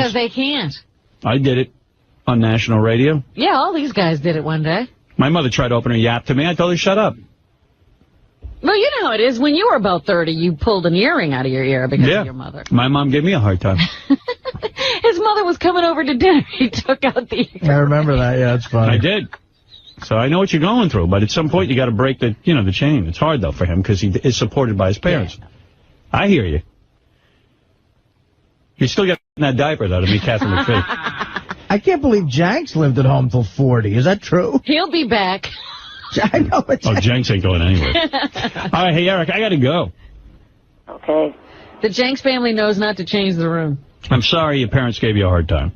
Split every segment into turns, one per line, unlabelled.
Because they can't.
I did it on national radio.
Yeah, all these guys did it one day.
My mother tried to open her yap to me. I told her, shut up.
Well, you know how it is. When you were about 30, you pulled an earring out of your ear because of your mother.
My mom gave me a hard time.
His mother was coming over to dinner. He took out the earring.
I remember that. Yeah, it's funny.
I did. So I know what you're going through, but at some point you got to break the chain. It's hard, though, for him because he is supported by his parents. Yeah. I hear you. You still got that diaper, though, to meet Catherine McPhee.
I can't believe Jenks lived at home till 40. Is that true?
He'll be back.
I know.
Jenks ain't going anywhere. All right, hey, Eric, I got to go.
Okay.
The Jenks family knows not to change the room.
I'm sorry your parents gave you a hard time.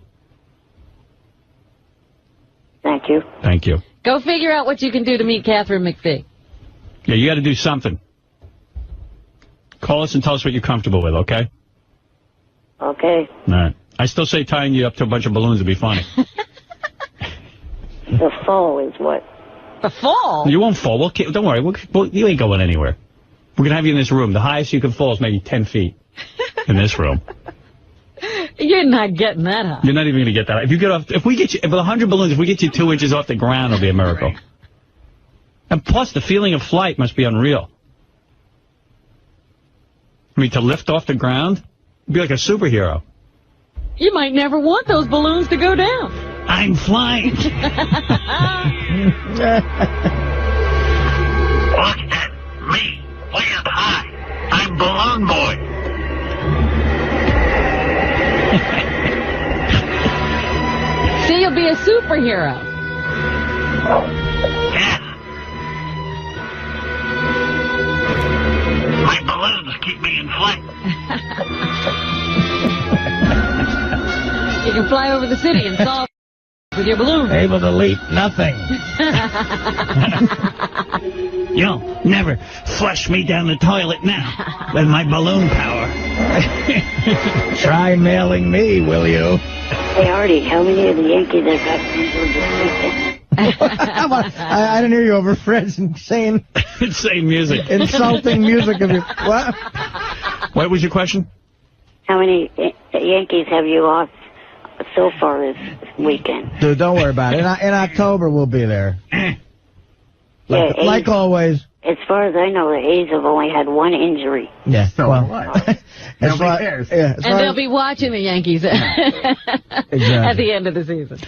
Thank you.
Thank you.
Go figure out what you can do to meet Catherine McPhee.
Yeah, you got to do something. Call us and tell us what you're comfortable with, okay?
Okay.
All right. I still say tying you up to a bunch of balloons would be funny.
The fall is what?
The fall?
You won't fall. Don't worry. You ain't going anywhere. We're going to have you in this room. The highest you can fall is maybe 10 feet in this room.
You're not getting that high.
You're not even going to get that high. If we get you, with 100 balloons, if we get you 2 inches off the ground, it'll be a miracle. Right. And plus, the feeling of flight must be unreal. I mean, to lift off the ground, be like a superhero.
You might never want those balloons to go down.
I'm flying.
Look at me, way up high. I'm Balloon Boy.
See, you'll be a superhero.
Yeah. My balloons keep me in flight.
You can fly over the city and solve with your balloon.
Able to leap nothing.
You'll never flush me down the toilet now with my balloon power.
Try mailing me, will you?
Hey, Artie, how many of the Yankees have got injured this weekend?
I didn't hear you over Fred's insane
music.
Insulting music of your... What?
What was your question?
How many Yankees have you lost so far this weekend?
Dude, don't worry about it. In October, we'll be there. Like always.
As far as I know, the A's have only had one injury.
Yeah.
So
well,
what? Nobody cares.
Yeah,
and they'll be watching the Yankees at the end of the season.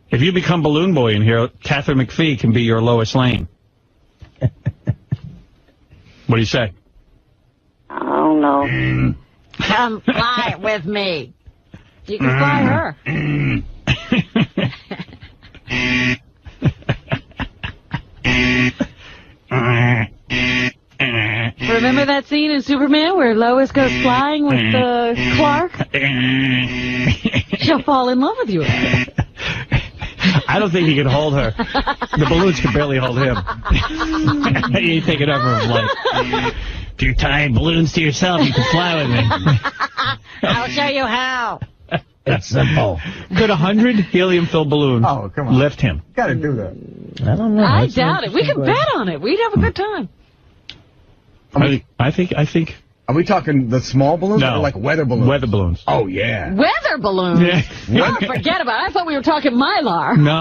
If you become Balloon Boy in here, Catherine McPhee can be your Lois Lane. What do you say?
I don't know.
Come fly with me. You can fly her. Remember that scene in Superman where Lois goes flying with Clark? She'll fall in love with you.
I don't think he can hold her. The balloons can barely hold him. He ain't taking over his life. If you're tying balloons to yourself, you can fly with me.
I'll show you how.
It's simple.
Could 100 helium-filled balloons lift him?
Gotta do that.
I don't know.
I doubt it. We could bet on it. We'd have a good time.
I think.
Are we talking the small balloons or like weather balloons?
Weather balloons.
Oh, yeah.
Weather balloons?
Yeah.
Oh, forget about it. I thought we were talking Mylar.
No.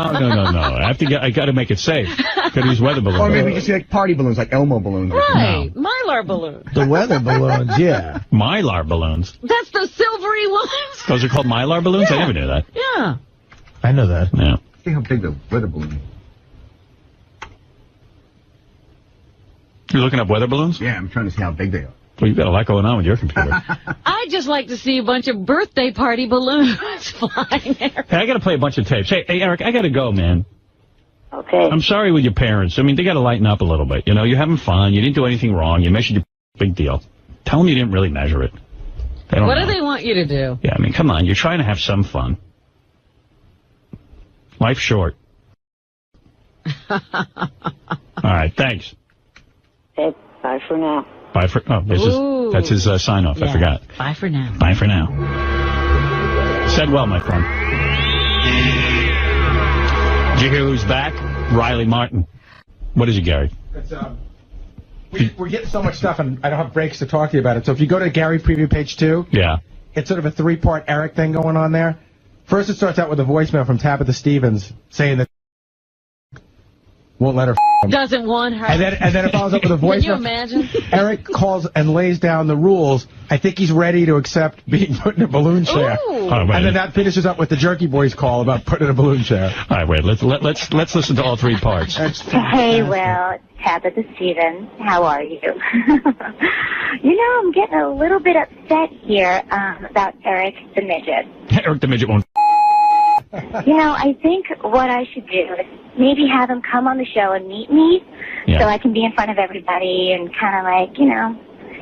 I got to make it safe. Got to use weather balloons.
Or maybe just like party balloons, like Elmo balloons.
Right. No. Mylar balloons.
The weather balloons, yeah.
Mylar balloons.
That's the silvery ones.
Those are called Mylar balloons?
Yeah.
I never knew that.
Yeah.
I know that.
Yeah.
See how big the weather balloon is.
You're looking up weather balloons?
Yeah, I'm trying to see how big they are.
Well, you've got a lot going on with your computer.
I'd just like to see a bunch of birthday party balloons flying there.
Hey, I got to play a bunch of tapes. Hey, Eric, I got to go, man.
Okay.
I'm sorry with your parents. I mean, they got to lighten up a little bit. You know, you're having fun. You didn't do anything wrong. You measured your big deal. Tell them you didn't really measure it. They don't
What
know.
do they want you to do?
Yeah, I mean, come on. You're trying to have some fun. Life's short. All right, thanks.
Okay, bye for now.
Bye for... Oh, that's his sign-off.
Yeah.
I forgot.
Bye for now.
Bye for now. Said well, my friend. Did you hear who's back? Riley Martin. What is it, Gary?
It's, we're getting so much stuff, and I don't have breaks to talk to you about it. So if you go to Gary Preview page 2,
yeah,
it's sort of a three-part Eric thing going on there. First, it starts out with a voicemail from Tabitha Stevens saying that won't let her him.
Doesn't want her.
And then it follows up with a voicemail.
Can you imagine?
Eric calls and lays down the rules. I think he's ready to accept being put in a balloon chair.
Ooh.
And
then that finishes up with the Jerky Boys call about putting in a balloon chair.
All right, wait. Let's listen to all three parts.
Hey, Will, it's Tabitha Stevens. How are you? I'm getting a little bit upset here about Eric the Midget.
Eric the Midget won't.
I think what I should do is maybe have him come on the show and meet me so I can be in front of everybody and kind of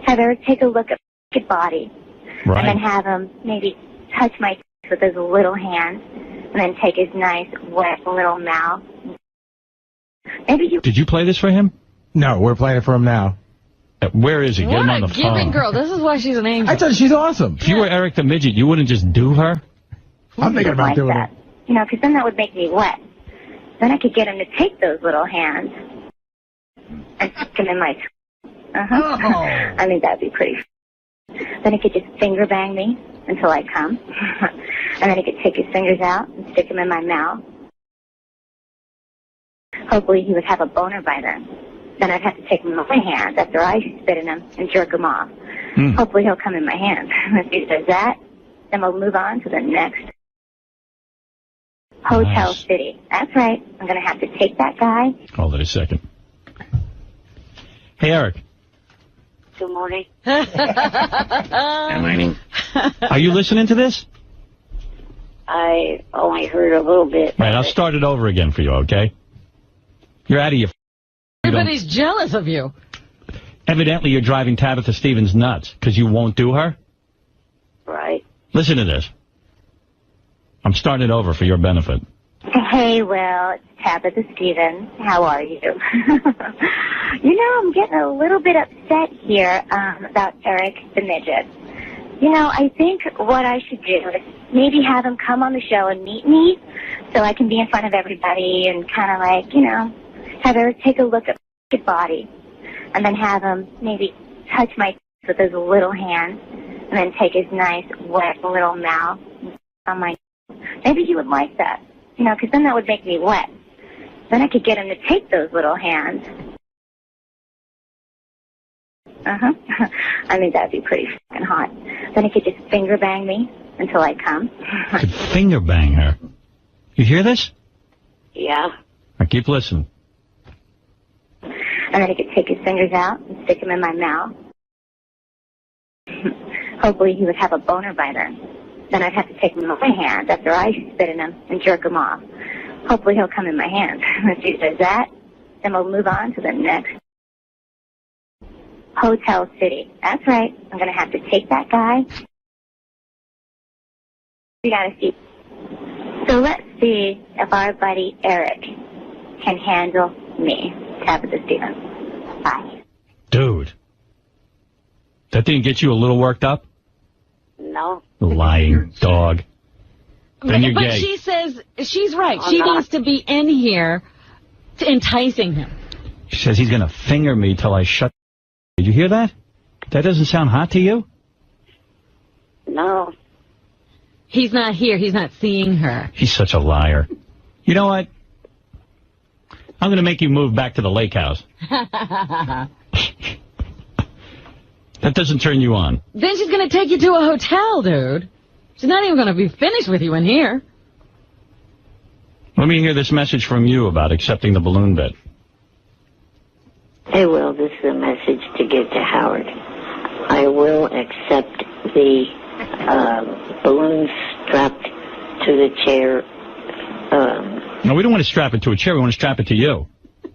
have Eric take a look at his body.
Right.
And then have him maybe touch my with his little hand and then take his nice, wet little mouth. Maybe you...
Did you play this for him?
No, we're playing it for him now.
Where is he? Get him on the
What a giving
phone.
girl. This is why she's an angel.
I thought she's awesome.
If you were Eric the Midget, you wouldn't just do her?
I'm thinking about doing
that. Because then that would make me wet. Then I could get him to take those little hands and stick them in my... I think that'd be pretty... Then he could just finger bang me until I come. And then he could take his fingers out and stick them in my mouth. Hopefully he would have a boner by then. Then I'd have to take my hands after I spit in them and jerk him off. Hopefully he'll come in my hands. If he does that, then we'll move on to the next Hotel City. That's right. I'm going to have to take that guy.
Hold it a second. Hey, Eric.
Good morning.
Good morning.
Are you listening to this?
I only heard a little bit.
Right, I'll start it over again for you, okay? You're out of your...
Everybody's jealous of you.
Evidently, you're driving Tabitha Stevens nuts because you won't do her.
Right.
Listen to this. I'm starting it over for your benefit.
Hey, Will, it's Tabitha Stevens. How are you? I'm getting a little bit upset here about Eric the Midget. I think what I should do is maybe have him come on the show and meet me so I can be in front of everybody and kind of have Eric take a look at his body and then have him maybe touch my with his little hand and then take his nice, wet little mouth on my... Maybe he would like that, because then that would make me wet. Then I could get him to take those little hands. I think that'd be pretty fucking hot. Then he could just finger bang me until I come.
Could finger bang her. You hear this?
Yeah.
I keep listening.
And then he could take his fingers out and stick them in my mouth. Hopefully he would have a boner by then. Then I'd have to take my hands after I spit in them and jerk him off. Hopefully he'll come in my hands. If he does that, then we'll move on to the next Hotel City. That's right. I'm going to have to take that guy. We got to see. So let's see if our buddy Eric can handle me. Tabitha Stevens. Bye.
Dude. That didn't get you a little worked up?
No.
Lying dog. Then you're
But
gay.
she says she's right. She needs to be in here enticing him.
She says he's going to finger me till I shut. Did you hear that? That doesn't sound hot to you?
No.
He's not here. He's not seeing her.
He's such a liar. You know what? I'm going to make you move back to the lake house. That doesn't turn you on.
Then she's going to take you to a hotel, dude. She's not even going to be finished with you in here.
Let me hear this message from you about accepting the balloon bit.
Hey, Will, this is a message to give to Howard. I will accept the balloon strapped to the chair.
No, we don't want to strap it to a chair. We want to strap it to you. I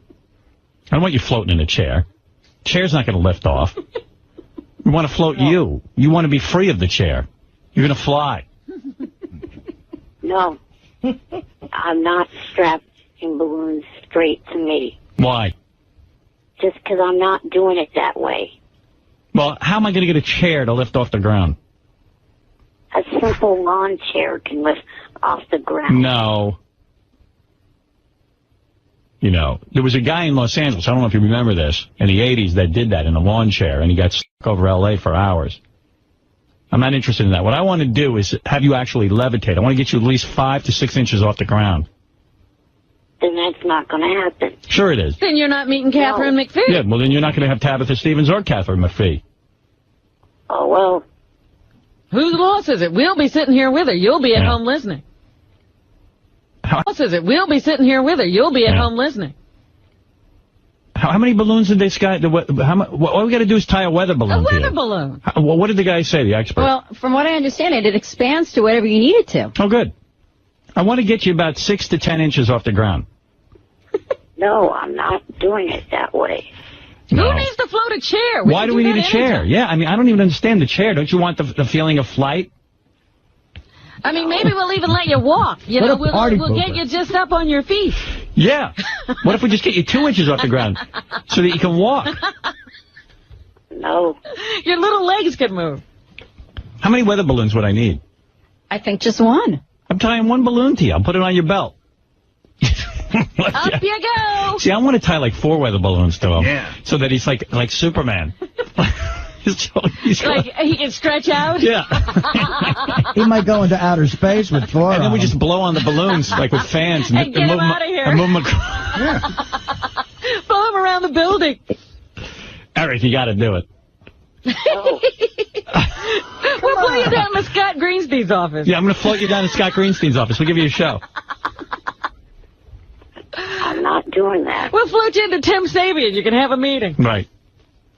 don't want you floating in a chair. Chair's not going to lift off. We want to float you. You want to be free of the chair. You're going to fly.
No. I'm not strapped in balloons straight to me.
Why?
Just because I'm not doing it that way.
Well, how am I going to get a chair to lift off the ground?
A simple lawn chair can lift off the ground.
No. You know, there was a guy in Los Angeles, I don't know if you remember this, in the 80s that did that in a lawn chair, and he got stuck over L.A. for hours. I'm not interested in that. What I want to do is have you actually levitate. I want to get you at least 5 to 6 inches off the ground.
Then that's not going to happen.
Sure it is.
Then you're not meeting Catherine McPhee.
Yeah, well, then you're not going to have Tabitha Stevens or Catherine McPhee.
Oh, well.
Whose loss is it? We'll be sitting here with her. You'll be at home listening. Whose loss is it? We'll be sitting here with her. You'll be at home listening.
How many balloons did this guy... All we got to do is tie a weather balloon to you.
A weather balloon.
What did the guy say, the expert?
Well, from what I understand, it expands to whatever you need it to.
Oh, good. I want to get you about 6 to 10 inches off the ground.
No, I'm not doing it that way.
No.
Who needs to float a chair?
Why do we need a chair? Yeah, I mean, I don't even understand the chair. Don't you want the feeling of flight?
I mean, maybe we'll even let you walk. You know, we'll get you just up on your feet.
Yeah. What if we just get you 2 inches off the ground so that you can walk?
No.
Your little legs can move.
How many weather balloons would I need?
I think just one.
I'm tying one balloon to you. I'll put it on your belt.
Up you go.
See, I want to tie like 4 weather balloons to him.
Yeah.
So that he's like Superman. he's
like he can stretch out?
Yeah.
He might go into outer space with 4
And then we just blow on the balloons like with fans.
And get him out of here.
And move him across.
Yeah.
Blow him around the building.
Eric, you got to do it.
No.
We'll pull you down to Scott Greenstein's office.
Yeah, I'm going to float you down to Scott Greenstein's office. We'll give you a show.
I'm not doing that.
We'll float you into Tim Sabian. You can have a meeting.
Right.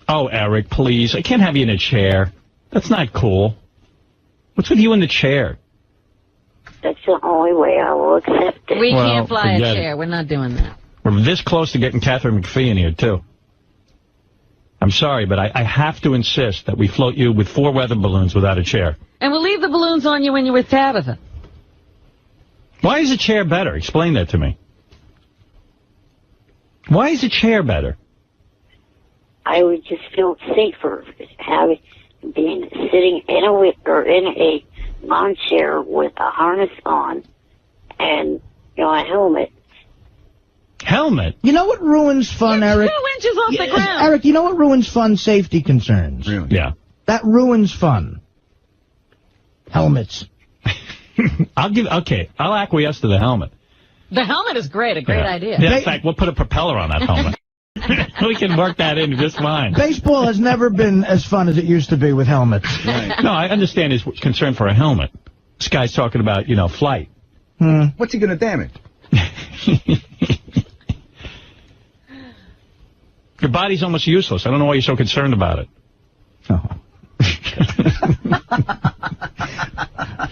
Oh, Eric, please. I can't have you in a chair. That's not cool. What's with you in the chair?
That's the only way I will accept it.
We can't fly a
forget
chair. We're not doing that.
We're this close to getting Catherine McPhee in here, too. I'm sorry, but I have to insist that we float you with 4 weather balloons without a chair.
And we'll leave the balloons on you when you're with Tabitha.
Why is a chair better? Explain that to me. Why is a chair better?
I would just feel safer sitting in a lawn chair with a harness on and a helmet.
Helmet?
You know what ruins fun,
You're
Eric?
2 inches off the ground.
Eric, you know what ruins fun? Safety concerns.
Really?
Yeah.
That ruins fun. Helmets.
I'll acquiesce to the helmet.
The helmet is great. A great idea.
Yeah, in fact, we'll put a propeller on that helmet. We can work that in just fine.
Baseball has never been as fun as it used to be with helmets.
Right.
No, I understand his concern for a helmet. This guy's talking about, flight.
What's he going to damage?
Your body's almost useless. I don't know why you're so concerned about it.
Oh.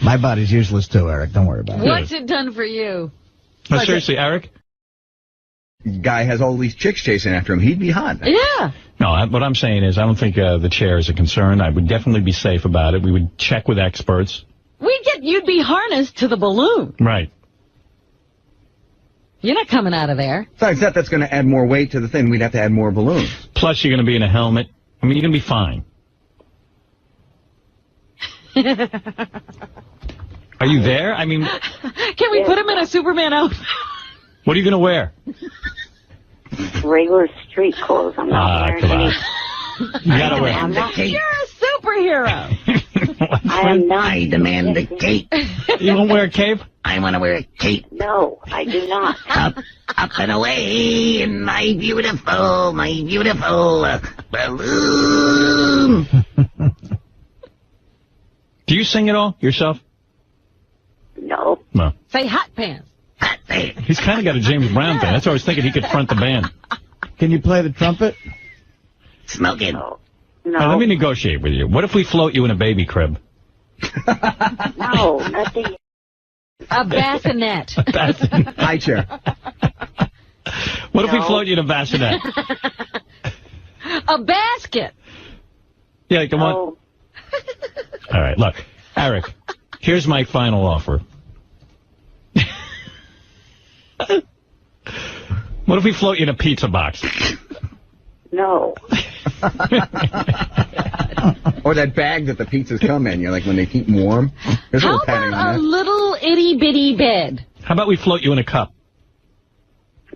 My body's useless too, Eric. Don't worry about it.
What's it done for you?
No, seriously, Eric?
Guy has all these chicks chasing after him. He'd be hot.
Yeah.
No, what I'm saying is I don't think the chair is a concern. I would definitely be safe about it. We would check with experts.
You'd be harnessed to the balloon.
Right.
You're not coming out of there.
Besides that, that's going to add more weight to the thing. We'd have to add more balloons.
Plus, you're going to be in a helmet. I mean, you're going to be fine. Are you there? I mean...
Can we put him in a Superman outfit?
What are you going to wear?
Regular street clothes. I'm not wearing any.
You got to wear...
You're a superhero.
I am not.
I demand a cape.
You won't wear a cape?
I want to wear a cape.
No, I do not.
Up and away in my beautiful balloon.
Do you sing at all yourself?
No.
No.
Say hot pants.
He's kind of got a James Brown thing. That's why I was thinking he could front the band.
Can you play the trumpet?
Smoking.
No.
Now, let me negotiate with you. What if we float you in a baby crib?
No, nothing.
A bassinet.
High chair.
What if we float you in a bassinet?
A basket.
Yeah, like the one.
No.
All right, look, Eric, here's my final offer. What if we float you in a pizza box?
No.
Or that bag that the pizzas come in. Like when they keep them warm. There's a
How
little padding
about
on
a
that.
little itty-bitty bed?
How about we float you in a cup?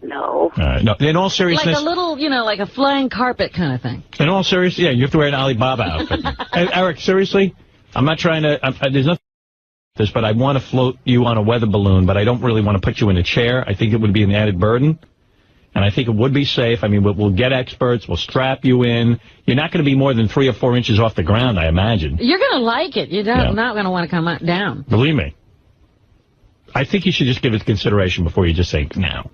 No.
All right, no, in all seriousness.
Like a little, like a flying carpet kind of thing.
In all seriousness, yeah, you have to wear an Alibaba outfit. Hey, Eric, seriously, I'm not trying to, there's nothing this, but I want to float you on a weather balloon, but I don't really want to put you in a chair. I think it would be an added burden. And I think it would be safe. I mean, we'll get experts. We'll strap you in. You're not going to be more than 3 or 4 inches off the ground, I imagine.
You're going to like it. You're not going to want to come down.
Believe me. I think you should just give it consideration before you just say no.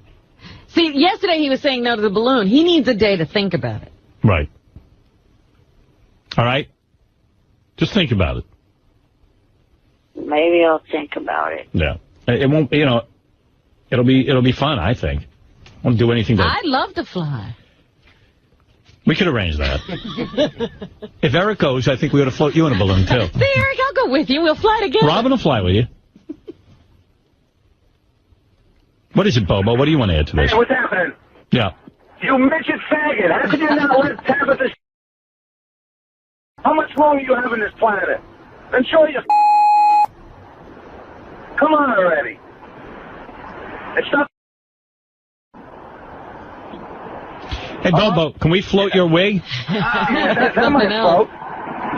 See, yesterday he was saying no to the balloon. He needs a day to think about it.
Right. All right? Just think about it.
Maybe I'll think about it.
Yeah. It won't, it'll be fun, I think. I won't do anything to...
I'd love to fly.
We could arrange that. If Eric goes, I think we ought to float you in a balloon, too.
See, Eric, I'll go with you. We'll fly together.
Robin will fly with you. What is it, Bobo? What do you want to add to this?
Hey, what's happening?
Yeah.
You midget faggot. How could you not let Tabitha... How much longer you have on this planet? Enjoy your... Come on already. And stop...
Hey, Bobo, can we float your wig?
that might float.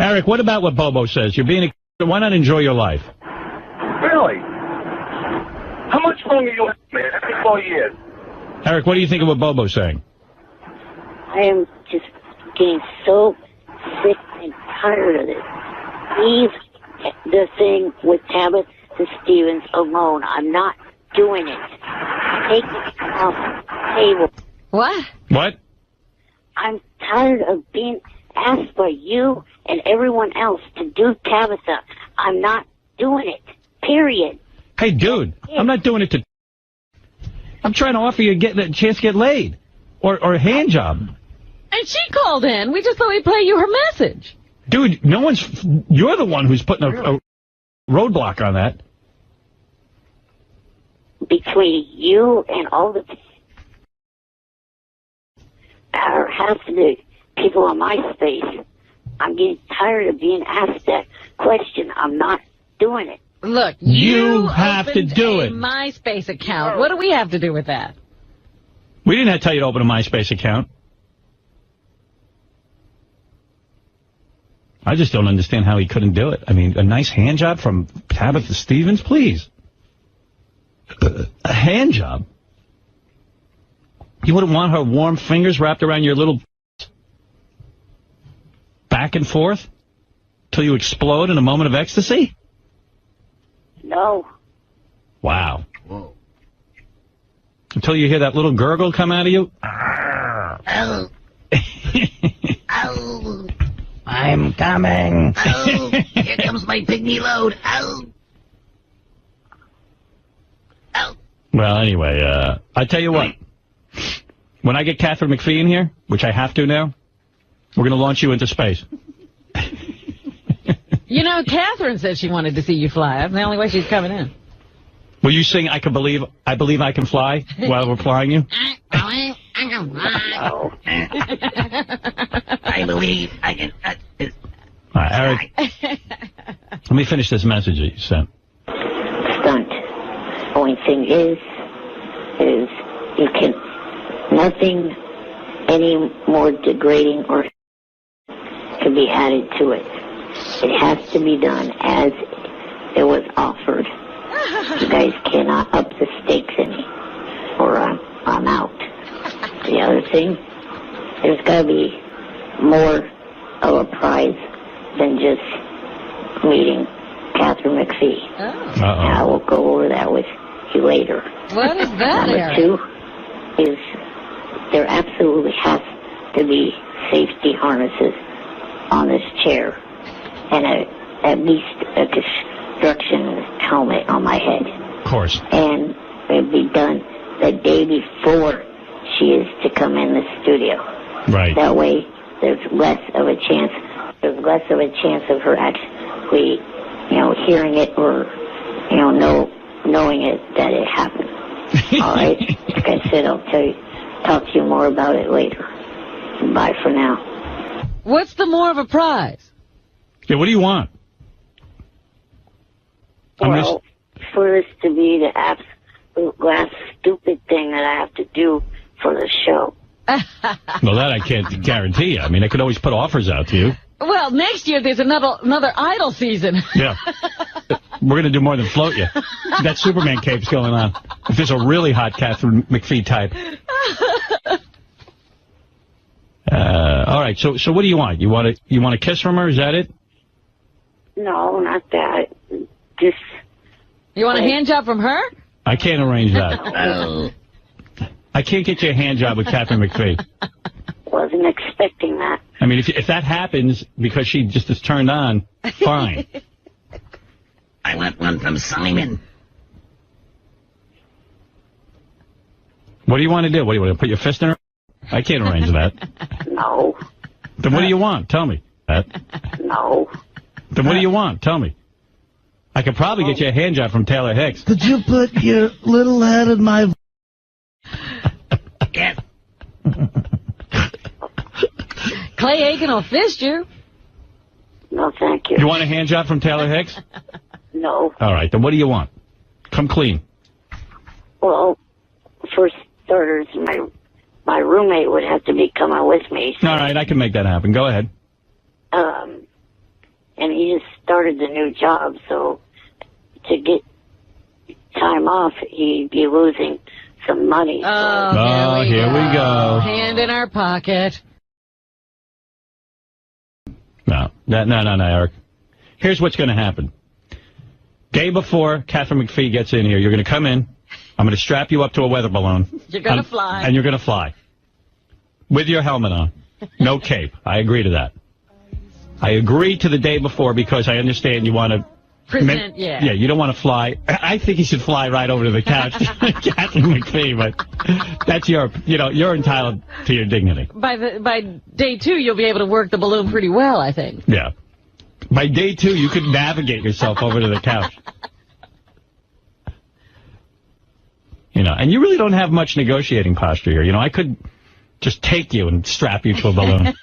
Eric, what about what Bobo says? You're being a... Why not enjoy your life?
Really? How much longer you have, man? 4 years.
Eric, what do you think of what Bobo's saying?
I am just getting so sick and tired of this. Leave the thing with Tabitha Stevens alone. I'm not doing it. Take it off the table.
What?
What?
I'm tired of being asked by you and everyone else to do Tabitha. I'm not doing it. Period.
Hey, dude, I'm not doing it to... I'm trying to offer you a chance to get laid. Or a hand job.
And she called in. We just thought we'd play you her message.
Dude, you're the one who's putting a roadblock on that.
Between you and all the... or half of the people on MySpace, I'm getting tired of being asked that question. I'm not doing it.
Look,
you have to do it.
MySpace account. What do we have to do with that?
We didn't have to tell you to open a MySpace account. I just don't understand how he couldn't do it. I mean, a nice hand job from Tabitha Stevens, please. A hand job? You wouldn't want her warm fingers wrapped around your little back and forth till you explode in a moment of ecstasy?
No.
Wow. Whoa. Until you hear that little gurgle come out of you?
Oh. Oh. I'm coming. Oh. Here comes my pygmy load. Oh. Oh.
Well, anyway, I tell you what. When I get Catherine McPhee in here, which I have to now, we're going to launch you into space.
You know, Catherine said she wanted to see you fly. That's the only way she's coming in.
Will you sing I Believe I Can Fly while we're flying you?
I believe I can...
All right, Eric, let me finish this message that you sent.
Stunt. Only thing is you can... Nothing any more degrading or can be added to it. It has to be done as it was offered. You guys cannot up the stakes any, or I'm out. The other thing, there's got to be more of a prize than just meeting Catherine McPhee.
Oh.
And I will go over that with you later.
What is that,
Number
Eric?
2 is there absolutely has to be safety harnesses on this chair and at least a construction helmet on my head.
Of course.
And it'd be done the day before she is to come in the studio.
Right.
That way there's less of a chance of her actually, hearing it or, knowing it that it happened. All right? Like I said, I'll talk to you more about it later. Bye for now.
What's the more of a prize?
Yeah, what do you want?
Well, for this to be the absolute last stupid thing that I have to do for the show.
Well, that I can't guarantee. I mean, I could always put offers out to you.
Well, next year there's another idol season.
Yeah. We're going to do more than float you. That Superman cape's going on. If there's a really hot Catherine McPhee type. All right, so what do you want? You want a kiss from her? Is that it?
No, not that. Just...
You want a hand job from her?
I can't arrange that. I can't get you a hand job with Catherine McPhee.
Wasn't expecting that.
I mean, if that happens because she just is turned on, fine.
I want one from Simon.
What do you want to do? What do you want to put your fist in her? I can't arrange that.
No.
Then what do you want? Tell me.
No.
Then what do you want? Tell me. I could probably get you a hand job from Taylor Hicks.
Could you put your little head in my... Yeah.
Clay Aiken will fist you.
No, thank you.
You want a hand job from Taylor Hicks?
No.
All right, then what do you want? Come clean.
Well, for starters, my roommate would have to be coming with me. So,
All right, I can make that happen. Go ahead.
and he just started the new job, so to get time off, he'd be losing some money.
Oh,
here we go.
Hand in our pocket.
No, Eric. Here's what's going to happen. Day before Catherine McPhee gets in here, you're going to come in. I'm going to strap you up to a weather balloon.
You're going to fly.
And you're going to fly. With your helmet on. No cape. I agree to that. I agree to the day before because I understand you want to...
Present, yeah.
Yeah, you don't want to fly. I think you should fly right over to the couch, Catherine McPhee, but that's you're entitled to your dignity.
By day 2, you'll be able to work the balloon pretty well, I think.
Yeah. By day 2, you could navigate yourself over to the couch. And you really don't have much negotiating posture here. I could just take you and strap you to a balloon.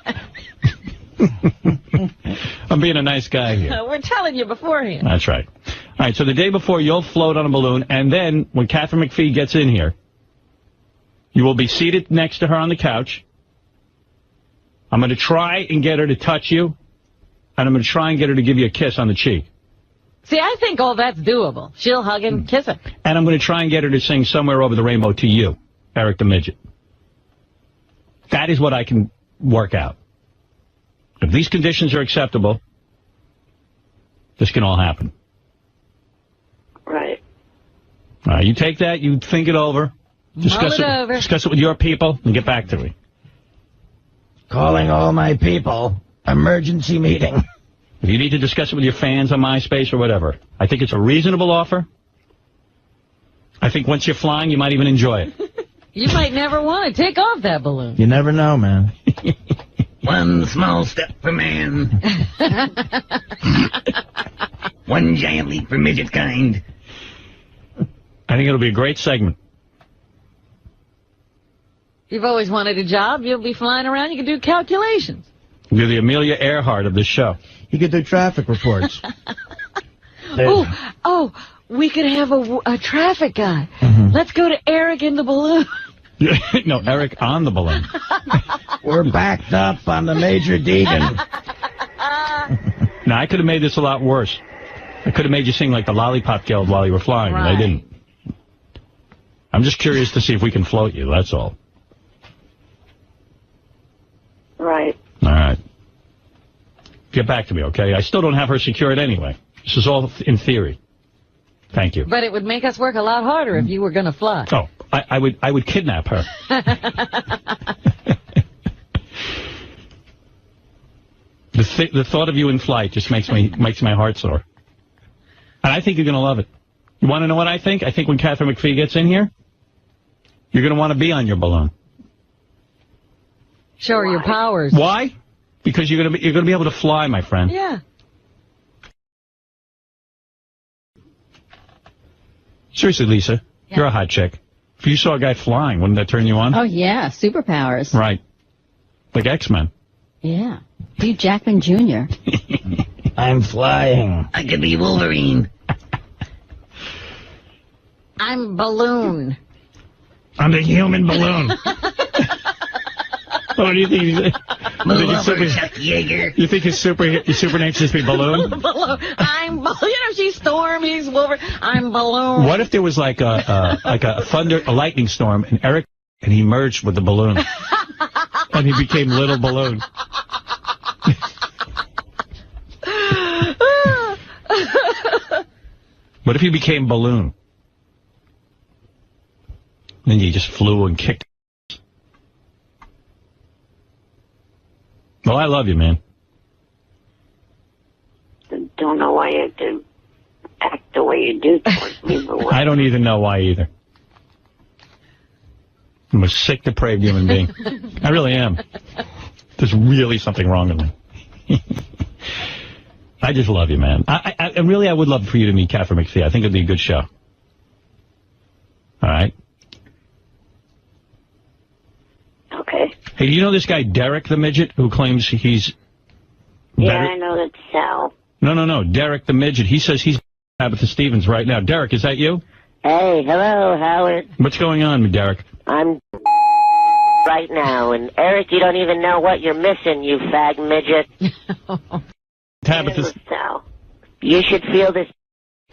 I'm being a nice guy here.
We're telling you beforehand.
That's right. All right, so the day before, you'll float on a balloon, and then when Catherine McPhee gets in here, you will be seated next to her on the couch. I'm going to try and get her to touch you, and I'm going to try and get her to give you a kiss on the cheek.
See, I think all that's doable. She'll hug and kiss him.
And I'm going to try and get her to sing Somewhere Over the Rainbow to you, Eric the Midget. That is what I can work out. If these conditions are acceptable, this can all happen.
Right.
All right, you take that, you think it over, discuss it with your people, and get back to me.
Calling all my people. Emergency meeting.
If you need to discuss it with your fans on MySpace or whatever, I think it's a reasonable offer. I think once you're flying, you might even enjoy it.
You might never want to take off that balloon.
You never know, man.
One small step for man. One giant leap for midget kind.
I think it'll be a great segment.
You've always wanted a job. You'll be flying around. You can do calculations.
You're the Amelia Earhart of this show.
You could do traffic reports.
We could have a traffic guy.
Mm-hmm.
Let's go to Eric in the balloon.
No, Eric on the balloon.
We're backed up on the Major Deegan.
Now, I could have made this a lot worse. I could have made you sing like the Lollipop Guild while you were flying, but I didn't. I'm just curious to see if we can float you, that's all.
Right.
All right. Get back to me, okay? I still don't have her secured anyway. This is all in theory. Thank you.
But it would make us work a lot harder if you were going to fly.
Oh, I would kidnap her. The thought of you in flight just makes my heart sore. And I think you're going to love it. You want to know what I think? I think when Catherine McPhee gets in here, you're going to want to be on your balloon.
Show her your powers.
Why? Because you're going to be able to fly, my friend.
Yeah.
Seriously, Lisa, you're a hot chick. If you saw a guy flying, wouldn't that turn you on?
Oh, yeah. Superpowers.
Right. Like X-Men.
Yeah. Be Jackman Jr.
I'm flying.
I could be Wolverine.
I'm Balloon.
I'm the human balloon. What do you think?
Move over, Chuck Yeager.
You think his super name should just be Balloon?
Balloon. She's Storm, he's Wolverine. I'm Balloon.
What if there was like a lightning storm, and he merged with the balloon, and he became Little Balloon? What if he became Balloon? Then you just flew and kicked. Well, I love you, man.
Don't know why you have to act the way you do towards me, but
I don't even know why either. I'm a sick, depraved human being. I really am. There's really something wrong with me. I just love you, man. I really would love for you to meet Catherine McPhee. I think it'd be a good show. All right.
Okay.
Hey, do you know this guy, Derek the Midget, who claims he's
Yeah,
better?
I know that's Sal.
No. Derek the Midget. He says he's Tabitha Stevens right now. Derek, is that you?
Hey, hello, Howard.
What's going on, Derek?
I'm right now, and Eric, you don't even know what you're missing, you fag midget.
Tabitha.
Sal, you should feel this.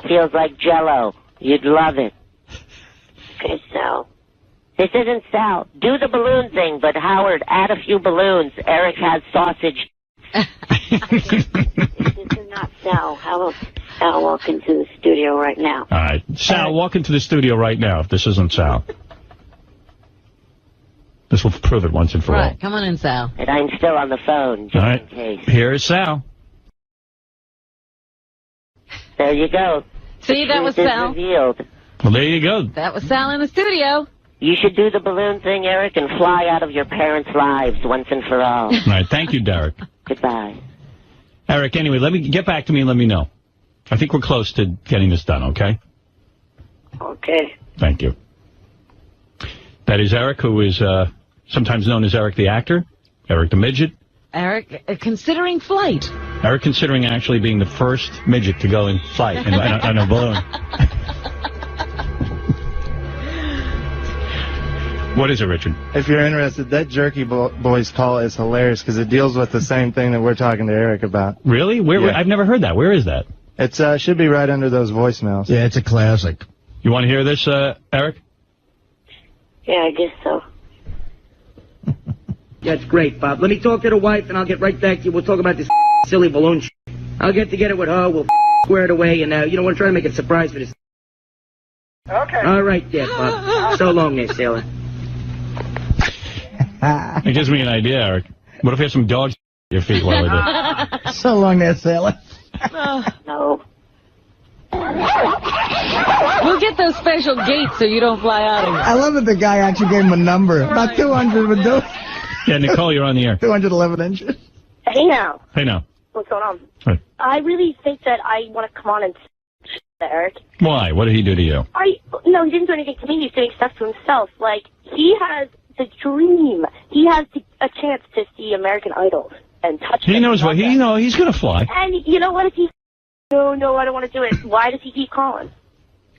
Feels like Jell-O. You'd love it. Okay, Sal. This isn't Sal. Do the balloon thing, but Howard, add a few balloons. Eric has sausage. This is not Sal. How about Sal walk into the studio right now?
All right. Sal, walk into the studio right now if this isn't Sal. This will prove it once and for all.
Right, come on in, Sal.
And I'm still on the phone, just
all right.
in case.
Here is Sal.
There you go.
See, that was Sal.
Revealed.
Well, there you go.
That was Sal in the studio.
You should do the balloon thing, Eric, and fly out of your parents' lives once and for all.
All right. Thank you, Derek.
Goodbye.
Eric, anyway, let me get back to me and let me know. I think we're close to getting this done, okay?
Okay.
Thank you. That is Eric, who is sometimes known as Eric the Actor, Eric the Midget.
Eric, considering flight.
Eric considering actually being the first midget to go in flight on a balloon. What is it, Richard?
If you're interested, that Jerky Boys call is hilarious because it deals with the same thing that we're talking to Eric about.
Really? Where? I've never heard that. Where is that?
It should be right under those voicemails.
Yeah, it's a classic.
You want to hear this, Eric?
Yeah, I guess so.
That's great, Bob. Let me talk to the wife, and I'll get right back to you. We'll talk about this silly balloon shit. I'll get together with her. We'll square it away, and you know, we're trying to make a surprise for this.
Okay.
All right, there, Bob. So long there, sailor.
It gives me an idea, Eric. What if you have some dogs at your feet while I do?
So long there, sailor.
No.
We'll get those special gates so you don't fly out of it.
I love that the guy actually gave him a number. About 200 would do it.
Yeah, Nicole, you're on the air.
211 inches.
Hey now.
Hey now.
What's going on?
Hey.
I really think that I want to come on and Eric.
Why? What did he do to you?
No, he didn't do anything to me. He's doing stuff to himself. Like, he has the dream. He has a chance to see American Idol and touch
He knows what he's going to fly.
And you know what? If he no, I don't want to do it. Why does he keep calling?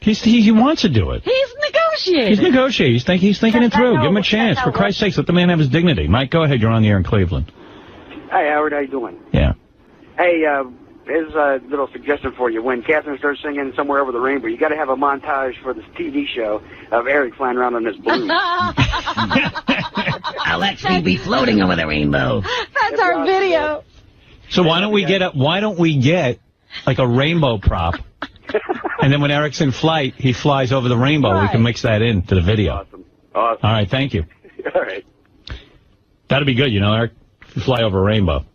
He wants to do it.
He's negotiating.
He's negotiating. He's thinking it through. Give him a chance. For Christ's sakes, let the man have his dignity. Mike, go ahead. You're on the air in Cleveland.
Hey, Howard, how you doing?
Yeah.
Hey, here's a little suggestion for you. When Catherine starts singing Somewhere Over the Rainbow, you got to have a montage for this TV show of Eric flying around on this balloon.
I'll actually be floating over the rainbow.
That's our video.
So why don't we get like a rainbow prop, and then when Eric's in flight, he flies over the rainbow. Right. We can mix that into the video.
Awesome.
All right, thank you.
All right.
That'd be good, Eric. If you fly over a rainbow.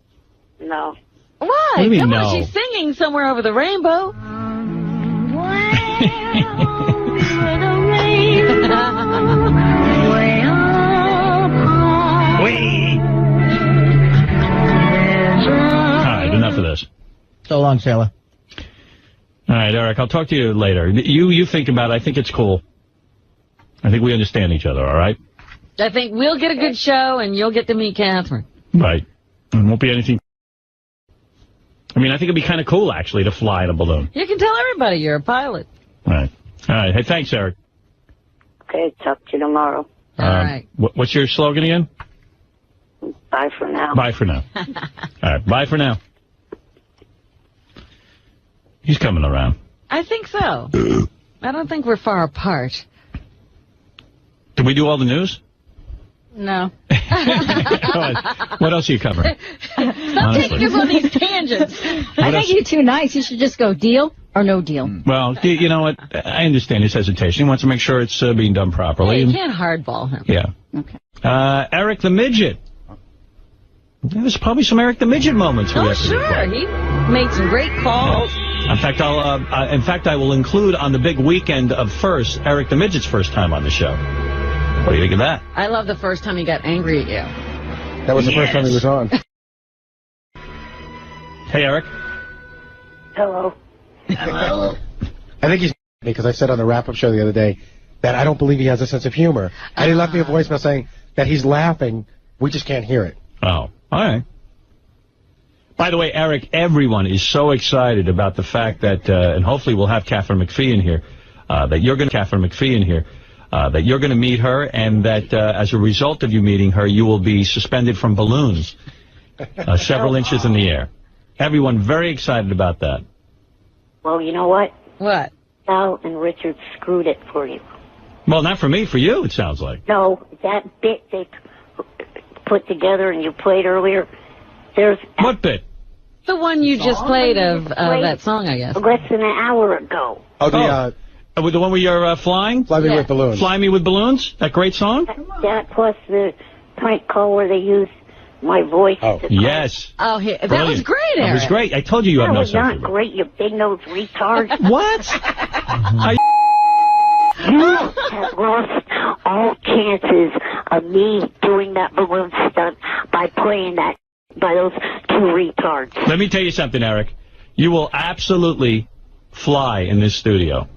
No.
Why?
What do you mean,
Come
no?
on, she's singing Somewhere Over the Rainbow.
All right, enough of this.
So long, sailor.
All right, Eric, I'll talk to you later. You think about it. I think it's cool. I think we understand each other, all right?
I think we'll get a good show, and you'll get to meet Catherine.
Right. It won't be anything. I mean, I think it'd be kind of cool, actually, to fly in a balloon.
You can tell everybody you're a pilot.
All right. Hey, thanks, Eric.
Okay, talk to you tomorrow.
All right.
What's your slogan again?
Bye for now.
Bye for now. All right, bye for now. He's coming around.
I think so. I don't think we're far apart.
Did we do all the news?
No.
What else are you covering?
Stop taking us on these tangents.
I think you're too nice. You should just go deal or no deal.
Well, you know what? I understand his hesitation. He wants to make sure it's being done properly.
Yeah, you can't hardball him.
Yeah.
Okay.
Eric the Midget. There's probably some Eric the Midget moments.
Oh, sure. He made some great calls.
In fact, I will include on the big weekend of first Eric the Midget's first time on the show. What do you think of that?
I love the first time he got angry at you.
That was the first time he was on.
Hey, Eric.
Hello.
I think he's because I said on the wrap-up show the other day that I don't believe he has a sense of humor. And he left me a voicemail saying that he's laughing. We just can't hear it.
Oh, all right. By the way, Eric, everyone is so excited about the fact that, and hopefully we'll have Catherine McPhee in here, that you're going to meet her, and that as a result of you meeting her, you will be suspended from balloons several inches in the air. Everyone very excited about that.
Well, you know what?
What?
Sal and Richard screwed it for you.
Well, not for me, for you, it sounds like.
No, that bit they put together and you played earlier, there's...
What bit?
The one you just played of that song, I guess.
Less than an hour ago.
Oh, the
one where you're flying?
Fly Me With Balloons.
Fly Me With Balloons? That great song?
That plus the prank call where they used my voice.
Oh, yes.
Oh, that was great, Eric.
That was great. I told you have no sense of
humor.
humor.
That was not great, you big-nosed retard.
What?
You have lost all chances of me doing that balloon stunt by playing that by those two retards.
Let me tell you something, Eric. You will absolutely fly in this studio.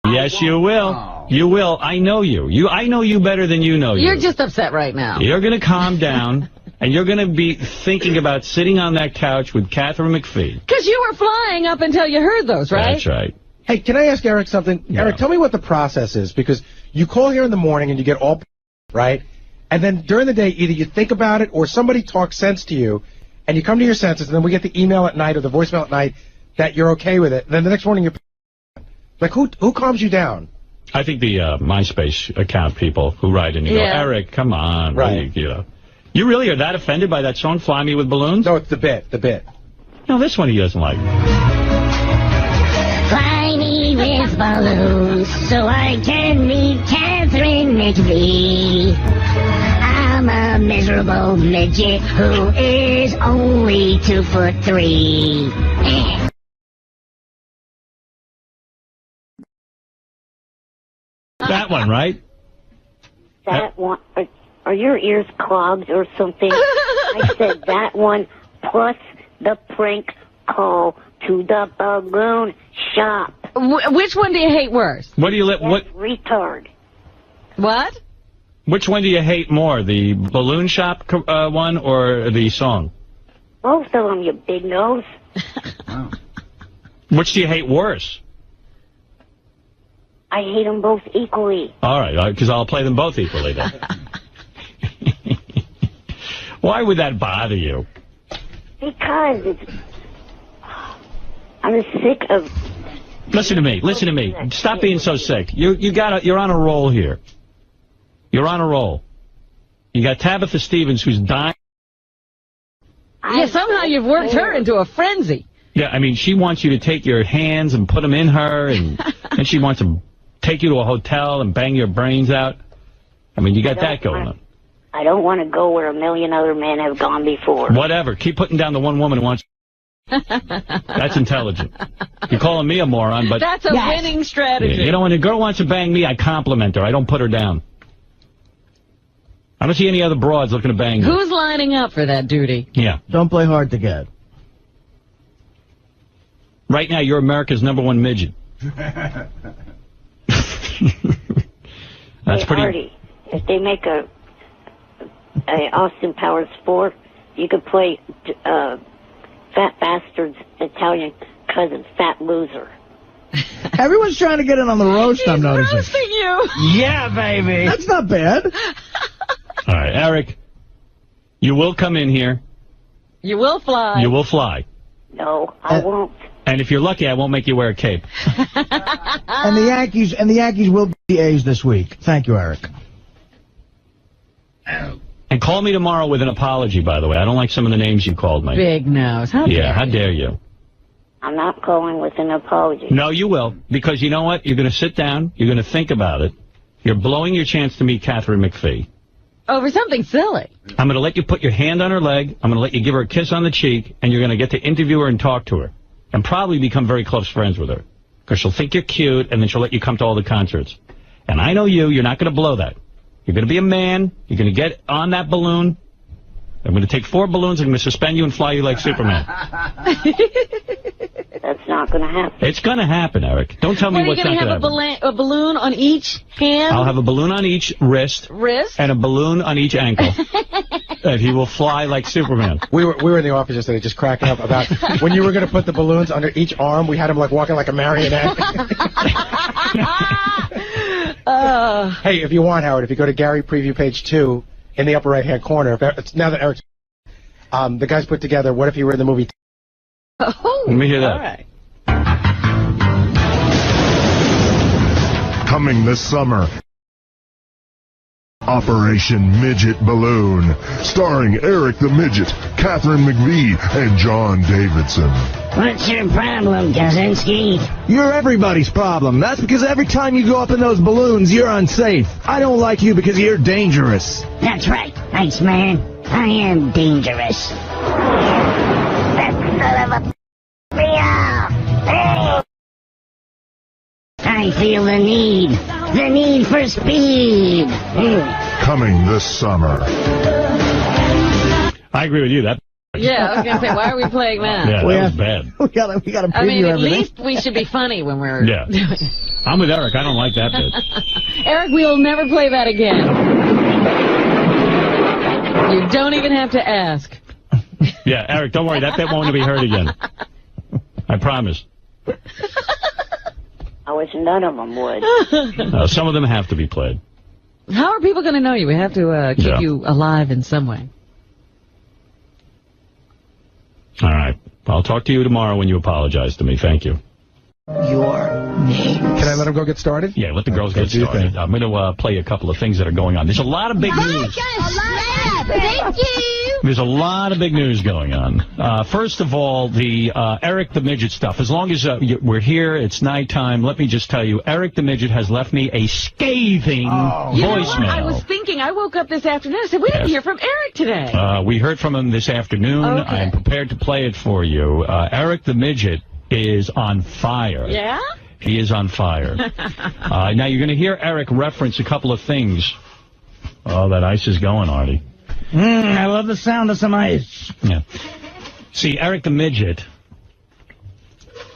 Yes, you will. Oh. You will. I know you. I know you better than you know you.
You're just upset right now.
You're going to calm down, and you're going to be thinking about sitting on that couch with Catherine McPhee.
Because you were flying up until you heard those, right?
That's right.
Hey, can I ask Eric something? Yeah. Eric, tell me what the process is, because you call here in the morning and you get all right, and then during the day either you think about it or somebody talks sense to you, and you come to your senses, and then we get the email at night or the voicemail at night that you're okay with it. And then the next morning you're like, who calms you down?
I think the MySpace account people who write in and go, Eric, come on.
Right.
You really are that offended by that song, Fly Me With Balloons?
No, it's the bit.
No, this one he doesn't like.
Fly me with balloons so I can meet Catherine McPhee. I'm a miserable midget who is only 2'3".
That one, right?
That one. Are your ears clogged or something? I said that one plus the prank call to the balloon shop.
Which one do you hate worse?
What do you what
retard?
What?
Which one do you hate more, the balloon shop one or the song?
Both of them, you big nose.
Wow. Which do you hate worse?
I hate them both equally.
All right, because I'll play them both equally then. Why would that bother you?
Because I'm sick of...
Listen to me. Stop being so sick. You're on a roll here. You're on a roll. You got Tabitha Stevens who's dying.
Yeah, somehow you've worked her into a frenzy.
Yeah, I mean, she wants you to take your hands and put them in her, and she wants to take you to a hotel and bang your brains out. I mean, you got that going on.
I don't want to go where a million other men have gone before.
Whatever. Keep putting down the one woman who wants... That's intelligent. You're calling me a moron, but...
That's a winning strategy.
You know, when a girl wants to bang me, I compliment her. I don't put her down. I don't see any other broads looking to bang me.
Who's lining up for that duty?
Yeah.
Don't play hard to get.
Right now, you're America's #1 midget. That's pretty...
Artie, if they make a Austin Powers 4, you could play Fat Bastard's Italian cousin, Fat Loser.
Everyone's trying to get in on the roast, I'm noticing.
Roasting you.
Yeah, baby. That's not bad.
All right, Eric, You will come in here.
You will fly.
You will fly.
No, I won't.
And if you're lucky, I won't make you wear a cape.
And the Yankees will be the A's this week. Thank you, Eric.
And call me tomorrow with an apology, by the way. I don't like some of the names you called me.
Big nose. How
dare you?
I'm not calling with an apology.
No, you will. Because you know what? You're going to sit down. You're going to think about it. You're blowing your chance to meet Catherine McPhee.
Over something silly.
I'm going to let you put your hand on her leg. I'm going to let you give her a kiss on the cheek. And you're going to get to interview her and talk to her. And probably become very close friends with her. Because she'll think you're cute, and then she'll let you come to all the concerts. And I know you're not going to blow that. You're going to be a man. You're going to get on that balloon. I'm going to take 4 balloons. I'm going to suspend you and fly you like Superman.
That's not going to happen.
It's going to happen, Eric. Don't tell me what's not going to happen.
Are you going to have a balloon on each hand?
I'll have a balloon on each wrist. And a balloon on each ankle. And he will fly like Superman.
We were in the office yesterday just cracking up about when you were going to put the balloons under each arm. We had him like walking like a marionette. Hey, if you want, Howard, if you go to Gary Preview page 2 in the upper right-hand corner, now that Eric's... the guys put together, what if you were in the movie...
Oh, let me hear that.
All right.
Coming this summer, Operation Midget Balloon, starring Eric the Midget, Catherine McVie, and John Davidson.
What's your problem, Kaczynski?
You're everybody's problem. That's because every time you go up in those balloons, you're unsafe. I don't like you because you're dangerous.
That's right, Iceman. I am dangerous. That son of a... I feel the need for speed.
Coming this summer.
I agree with you. That.
Yeah, I was going to say, why are we playing that?
Yeah, that was bad.
We got to preview
I mean, at
everything.
least we should be funny when we're...
Yeah. I'm with Eric. I don't like that bit.
Eric, we'll never play that again. You don't even have to ask.
Yeah, Eric, don't worry. That bit won't be heard again. I promise.
I wish none of them would.
Some of them have to be played.
How are people going to know you? We have to keep you alive in some way.
All right. I'll talk to you tomorrow when you apologize to me. Thank you.
Your name.
Can I let him go get started?
Yeah, let the girls get started. I'm going to play a couple of things that are going on. There's a lot of big news.
Thank you.
There's a lot of big news going on. First of all, the Eric the Midget stuff. As long as we're here, it's nighttime. Let me just tell you, Eric the Midget has left me a scathing voicemail.
You know what? I was thinking, I woke up this afternoon. I said, we didn't hear from Eric today.
We heard from him this afternoon.
Okay.
I am prepared to play it for you. Eric the Midget is on fire.
Yeah?
He is on fire. Now, you're going to hear Eric reference a couple of things. Oh, that ice is going, Artie.
I love the sound of some ice.
Yeah. See, Eric the Midget...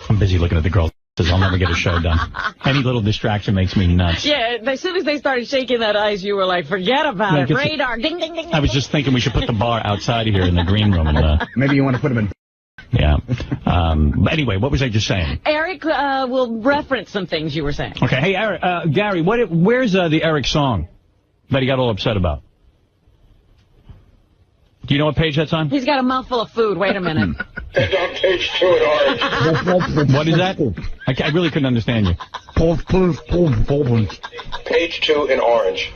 I'm busy looking at the girls. I'll never get a show done. Any little distraction makes me nuts.
Yeah, as soon as they started shaking that ice, you were like, forget about it. Radar, ding, ding, ding.
I was just thinking we should put the bar outside here in the green room. And,
maybe you want to put them in...
Yeah. But anyway, what was I just saying?
Eric will reference some things you were saying.
Okay. Hey, Eric, Gary, where's the Eric song that he got all upset about? Do you know what page that's on?
He's got a mouthful of food. Wait a minute.
It's on page 2 in orange.
What is that? I really couldn't understand you.
Page 2 in orange.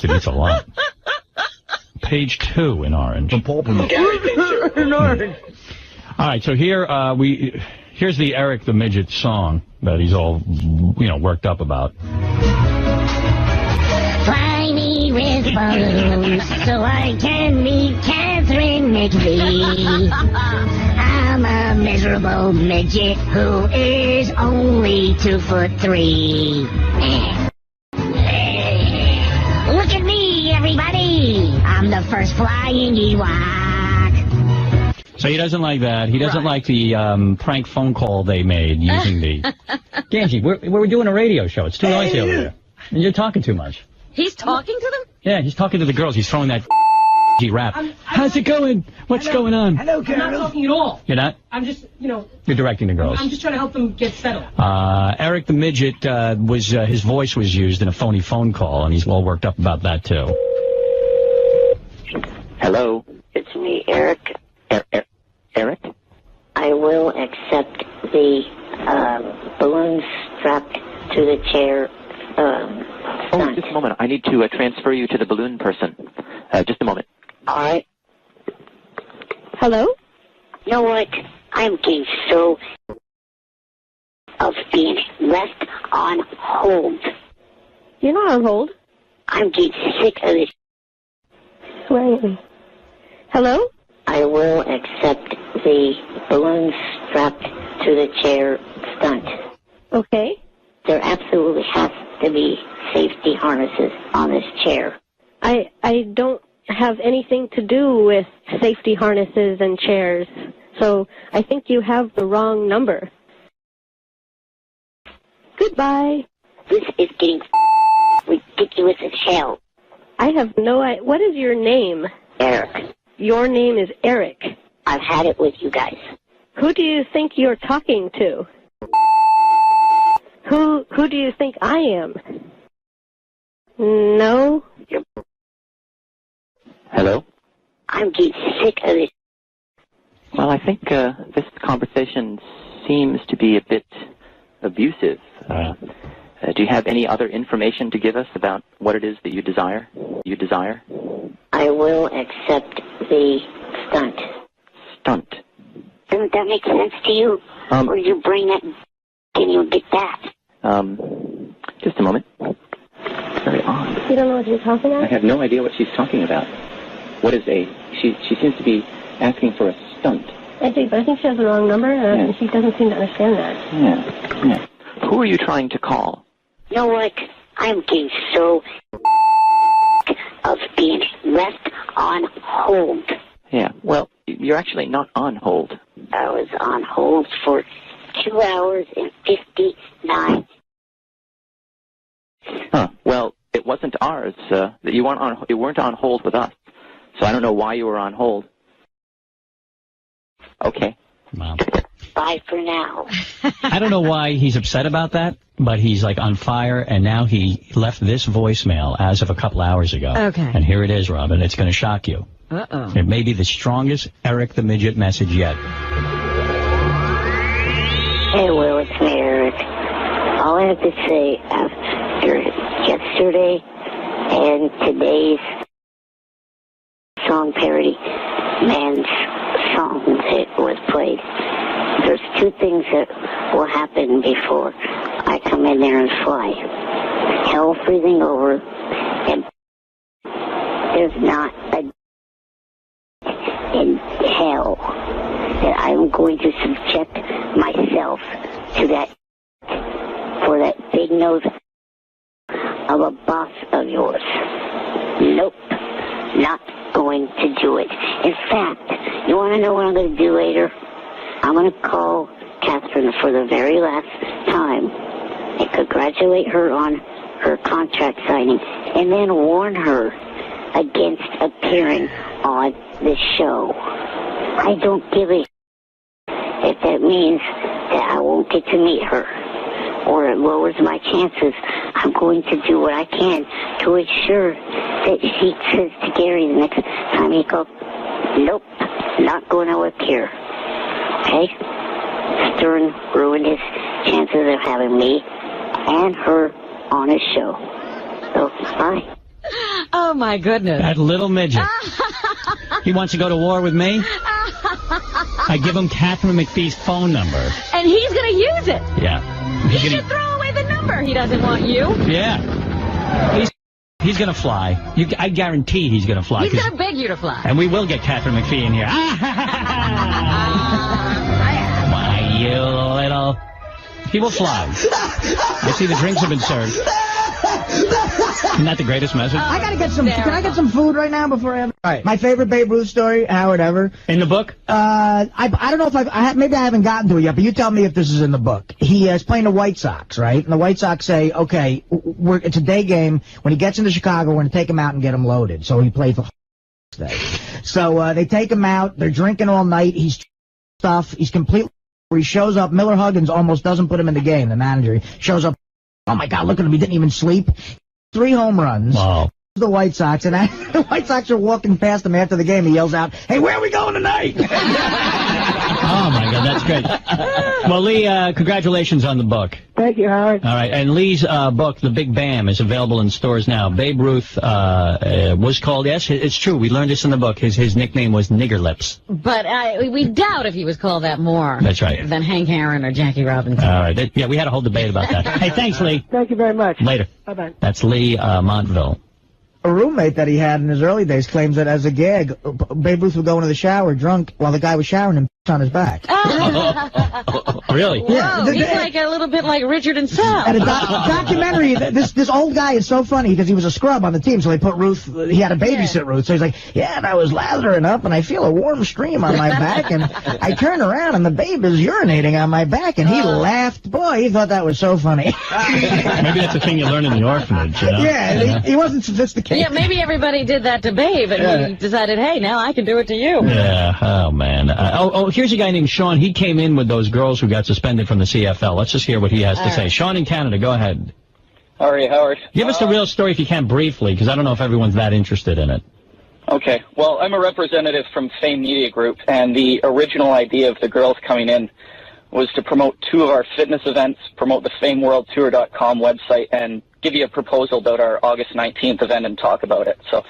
It's a lot. Page 2 in orange.
Gary thinks you're
in orange.
All right, so here's the Eric the Midget song that he's all, worked up about.
Fly me with balloons so I can meet Catherine McVie. I'm a miserable midget who is only 2'3". Look at me, everybody! I'm the first flying Ewok.
So he doesn't like that. He doesn't like the prank phone call they made using the... Ganji, we're doing a radio show. It's too noisy over there. And you're talking too much.
He's talking to them?
Yeah, he's talking to the girls. He's throwing that rap. How's it going? What's going on?
Hello, I'm not talking at all.
You're not?
I'm just,
You're directing the girls.
I'm just trying to help them get settled.
Eric the Midget his voice was used in a phony phone call, and he's all worked up about that, too.
Hello? It's me, Eric. Eric? I will accept the balloons strapped to the chair stunt.
Just a moment. I need to transfer you to the balloon person. Just a moment.
All right.
Hello?
You know what? I'm getting so of being left on hold.
You're not on hold.
I'm getting sick of this.
Wait. Hello?
I will accept the balloons strapped to the chair stunt.
Okay.
There absolutely has to be safety harnesses on this chair.
I don't have anything to do with safety harnesses and chairs, so I think you have the wrong number. Goodbye.
This is getting ridiculous as hell.
I have no idea. What is your name?
Eric.
Your name is Eric.
I've had it with you guys.
Who do you think you're talking to? Who do you think I am? No?
Hello?
I'm getting sick of this.
Well, I think this conversation seems to be a bit abusive. Do you have any other information to give us about what it is that you desire?
I will accept the stunt.
Stunt?
Doesn't that make sense to you? Or you bring that, can you get that?
Just a moment. Very odd.
You don't know what you're talking about?
I have no idea what she's talking about. What is she seems to be asking for a stunt.
I do, but I think she has the wrong number, and she doesn't seem to understand that.
Yeah. Who are you trying to call?
You know what? I'm getting so of being left on hold.
Yeah, well, you're actually not on hold.
I was on hold for 2 hours and 59.
Huh. Well, it wasn't ours. That you weren't on hold with us. So I don't know why you were on hold. Okay.
Wow.
Bye for now.
I don't know why he's upset about that, but he's like on fire, and now he left this voicemail as of a couple hours ago.
Okay.
And here it is, Robin. It's going to shock you.
Uh-oh.
It may be the strongest Eric the Midget message yet.
Hey, Will, it's me, Eric. All I have to say after yesterday and today's song parody, man's song that was played, there's two things that will happen before I come in there and fly. Hell freezing over, and there's not a in hell that I'm going to subject myself to that, for that big nose of a boss of yours. Nope, not going to do it. In fact, you want to know what I'm going to do later? I'm going to call Catherine for the very last time and congratulate her on her contract signing, and then warn her against appearing on this show. I don't give a if that means that I won't get to meet her, or it lowers my chances. I'm going to do what I can to ensure that she says to Gary the next time he calls, nope, not going to work here. Okay? Stern ruined his chances of having me and her on his show. So, bye.
Oh, my goodness.
That little midget. He wants to go to war with me? I give him Catherine McPhee's phone number.
And he's going to use it.
Yeah.
He should throw away the number. He doesn't want you.
Yeah. He's going to fly. I guarantee he's going to fly.
He's going to beg you to fly.
And we will get Catherine McPhee in here. Why, you little... He will fly. I see the drinks have been served. Isn't that the greatest message?
I gotta get some. Can I get some food right now before I have my favorite Babe Ruth story, Howard ever?
In the book?
I don't know if maybe I haven't gotten to it yet, but you tell me if this is in the book. He is playing the White Sox, right? And the White Sox say, okay, it's a day game. When he gets into Chicago, we're gonna take him out and get him loaded. So he played for day. So they take him out. They're drinking all night. He's stuff. He's completely. He shows up. Miller Huggins almost doesn't put him in the game. The manager shows up. Oh my God! Look at him. He didn't even sleep. 3 home runs.
Wow.
the White Sox, and the White Sox are walking past him after the game. He yells out, "Hey, where are we going tonight?"
Oh, my God, that's great. Well, Lee, congratulations on the book.
Thank you, Howard.
All right, and Lee's book, The Big Bam, is available in stores now. Babe Ruth was called, yes, it's true, we learned this in the book, his nickname was Nigger Lips.
But we doubt if he was called that more.
That's right.
Than Hank Aaron or Jackie Robinson.
All right, yeah, we had a whole debate about that. Hey, thanks, Lee.
Thank you very much.
Later.
Bye-bye.
That's Lee Montville.
A roommate that he had in his early days claims that as a gag, Babe Ruth would go into the shower drunk while the guy was showering and on his back.
Really?
Whoa, he's like a little bit like Richard and Sal.
At a documentary, this old guy is so funny because he was a scrub on the team, so they put Ruth, he had to babysit Ruth, so he's like, yeah, and I was lathering up, and I feel a warm stream on my back, and I turn around, and the babe is urinating on my back, and he laughed. Boy, he thought that was so funny.
Maybe that's a thing you learn in the orphanage, you know?
Yeah, he wasn't sophisticated.
Yeah, maybe everybody did that to Babe, and he decided, hey, now I can do it to you.
Yeah, oh, man. Here's a guy named Sean. He came in with those girls who got suspended from the CFL. Let's just hear what he has to say. Sean in Canada, go ahead.
All right, Howard.
Give us the real story if you can briefly, because I don't know if everyone's that interested in it.
Okay. Well, I'm a representative from Fame Media Group, and the original idea of the girls coming in was to promote 2 of our fitness events, promote the FameWorldTour.com website, and give you a proposal about our August 19th event and talk about it. So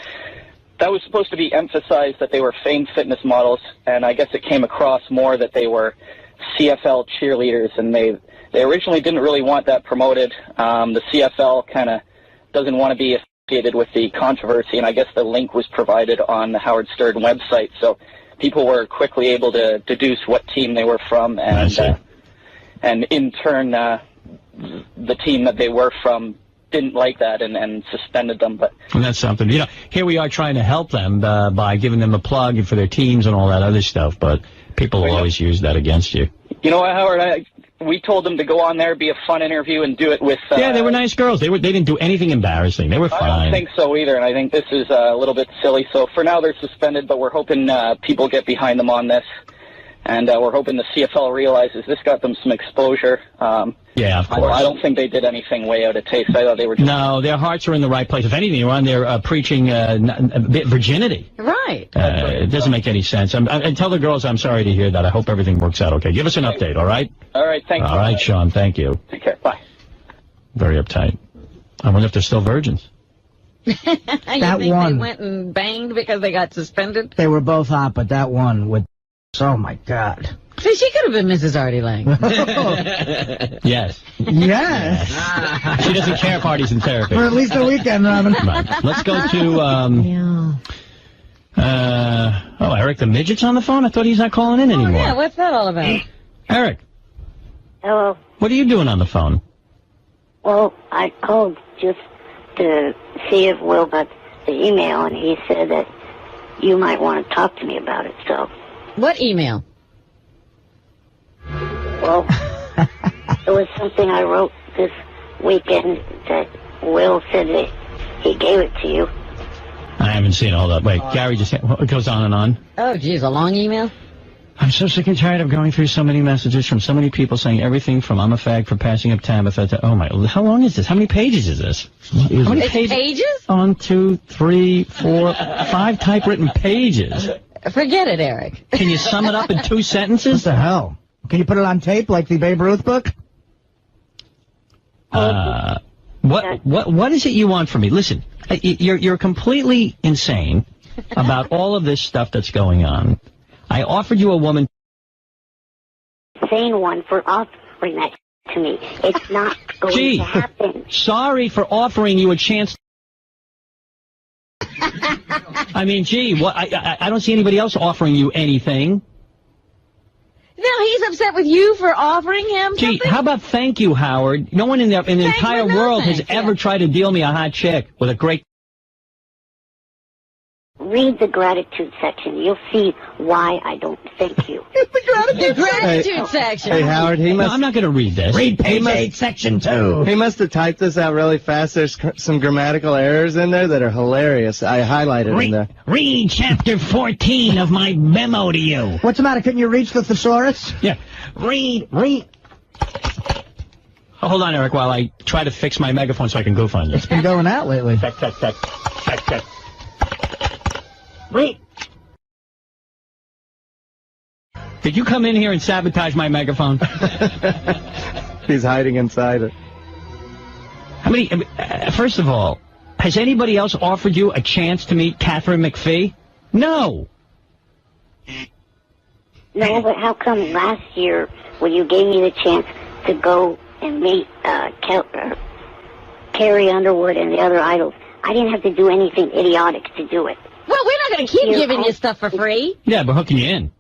that was supposed to be emphasized that they were Fame fitness models, and I guess it came across more that they were CFL cheerleaders, and they originally didn't really want that promoted. The CFL kind of doesn't want to be associated with the controversy, and I guess the link was provided on the Howard Stern website, so people were quickly able to deduce what team they were from, and in turn, the team that they were from didn't like that and suspended them. But
and that's something. You know, here we are trying to help them by giving them a plug for their teams and all that other stuff, but people will always use that against you.
You know what, Howard? We told them to go on there, be a fun interview, and do it with...
yeah, they were nice girls. They didn't do anything embarrassing. They were fine.
I don't think so either, and I think this is a little bit silly. So for now, they're suspended, but we're hoping people get behind them on this. And we're hoping the CFL realizes this got them some exposure.
Yeah, of course.
I don't think they did anything way out of taste. I thought they were just...
No, their hearts are in the right place. If anything, they were on there preaching virginity.
Right.
It doesn't make any sense. And tell the girls I'm sorry to hear that. I hope everything works out okay. Give us an update, all right?
All right, thank you.
All right, Sean, thank you.
Take care. Bye.
Very uptight. I wonder if they're still virgins.
That
they
one.
went and banged because they got suspended?
They were both hot, but that one with... Oh, my God.
See, she could have been Mrs. Artie Lang.
Yes.
Yes.
She doesn't care parties and therapy.
For at least a weekend, Robin.
Right. Let's go to, Eric the Midget's on the phone? I thought he's not calling in anymore.
Yeah, what's that all about?
Eric.
Hello.
What are you doing on the phone?
Well, I called just to see if Will got the email, and he said that you might want to talk to me about it, so...
What email?
Well, it was something I wrote this weekend that Will said that he gave it to you.
I haven't seen all that. Wait, Gary just... It goes on and on.
Oh, geez, a long email?
I'm so sick and tired of going through so many messages from so many people saying everything from I'm a fag for passing up Tabitha to... Oh, my... How long is this? How many pages is this? How many
pages?
1, 2, 3, 4, 5 typewritten pages.
Forget it, Eric.
Can you sum it up in 2 sentences?
What the hell? Can you put it on tape like the Babe Ruth book?
What is it you want from me? Listen, you're completely insane about all of this stuff that's going on. I offered you a woman...
Sane one for offering that to me. It's not going to happen.
Sorry for offering you a chance. I mean, gee, what? I don't see anybody else offering you anything.
Now he's upset with you for offering him something?
Gee, how about thank you, Howard? No one in the entire world has ever tried to deal me a hot chick with a great...
Read the gratitude section. You'll see why I don't thank you.
The gratitude section.
Hey, Howard, he must...
No, I'm not going to read this.
Read page 8, section 2.
He must have typed this out really fast. There's some grammatical errors in there that are hilarious. I highlighted in there.
Read chapter 14 of my memo to you. What's the matter? Couldn't you reach the thesaurus?
Yeah.
Read.
Hold on, Eric, while I try to fix my megaphone so I can goof on you.
It's been going out lately.
Check.
Wait.
Did you come in here and sabotage my megaphone?
He's hiding inside it.
First of all, has anybody else offered you a chance to meet Catherine McPhee? No.
No, but how come last year when you gave me the chance to go and meet Carrie Underwood and the other idols, I didn't have to do anything idiotic to do it.
Well, we're not going to keep giving you stuff for free.
Yeah, but hooking you in.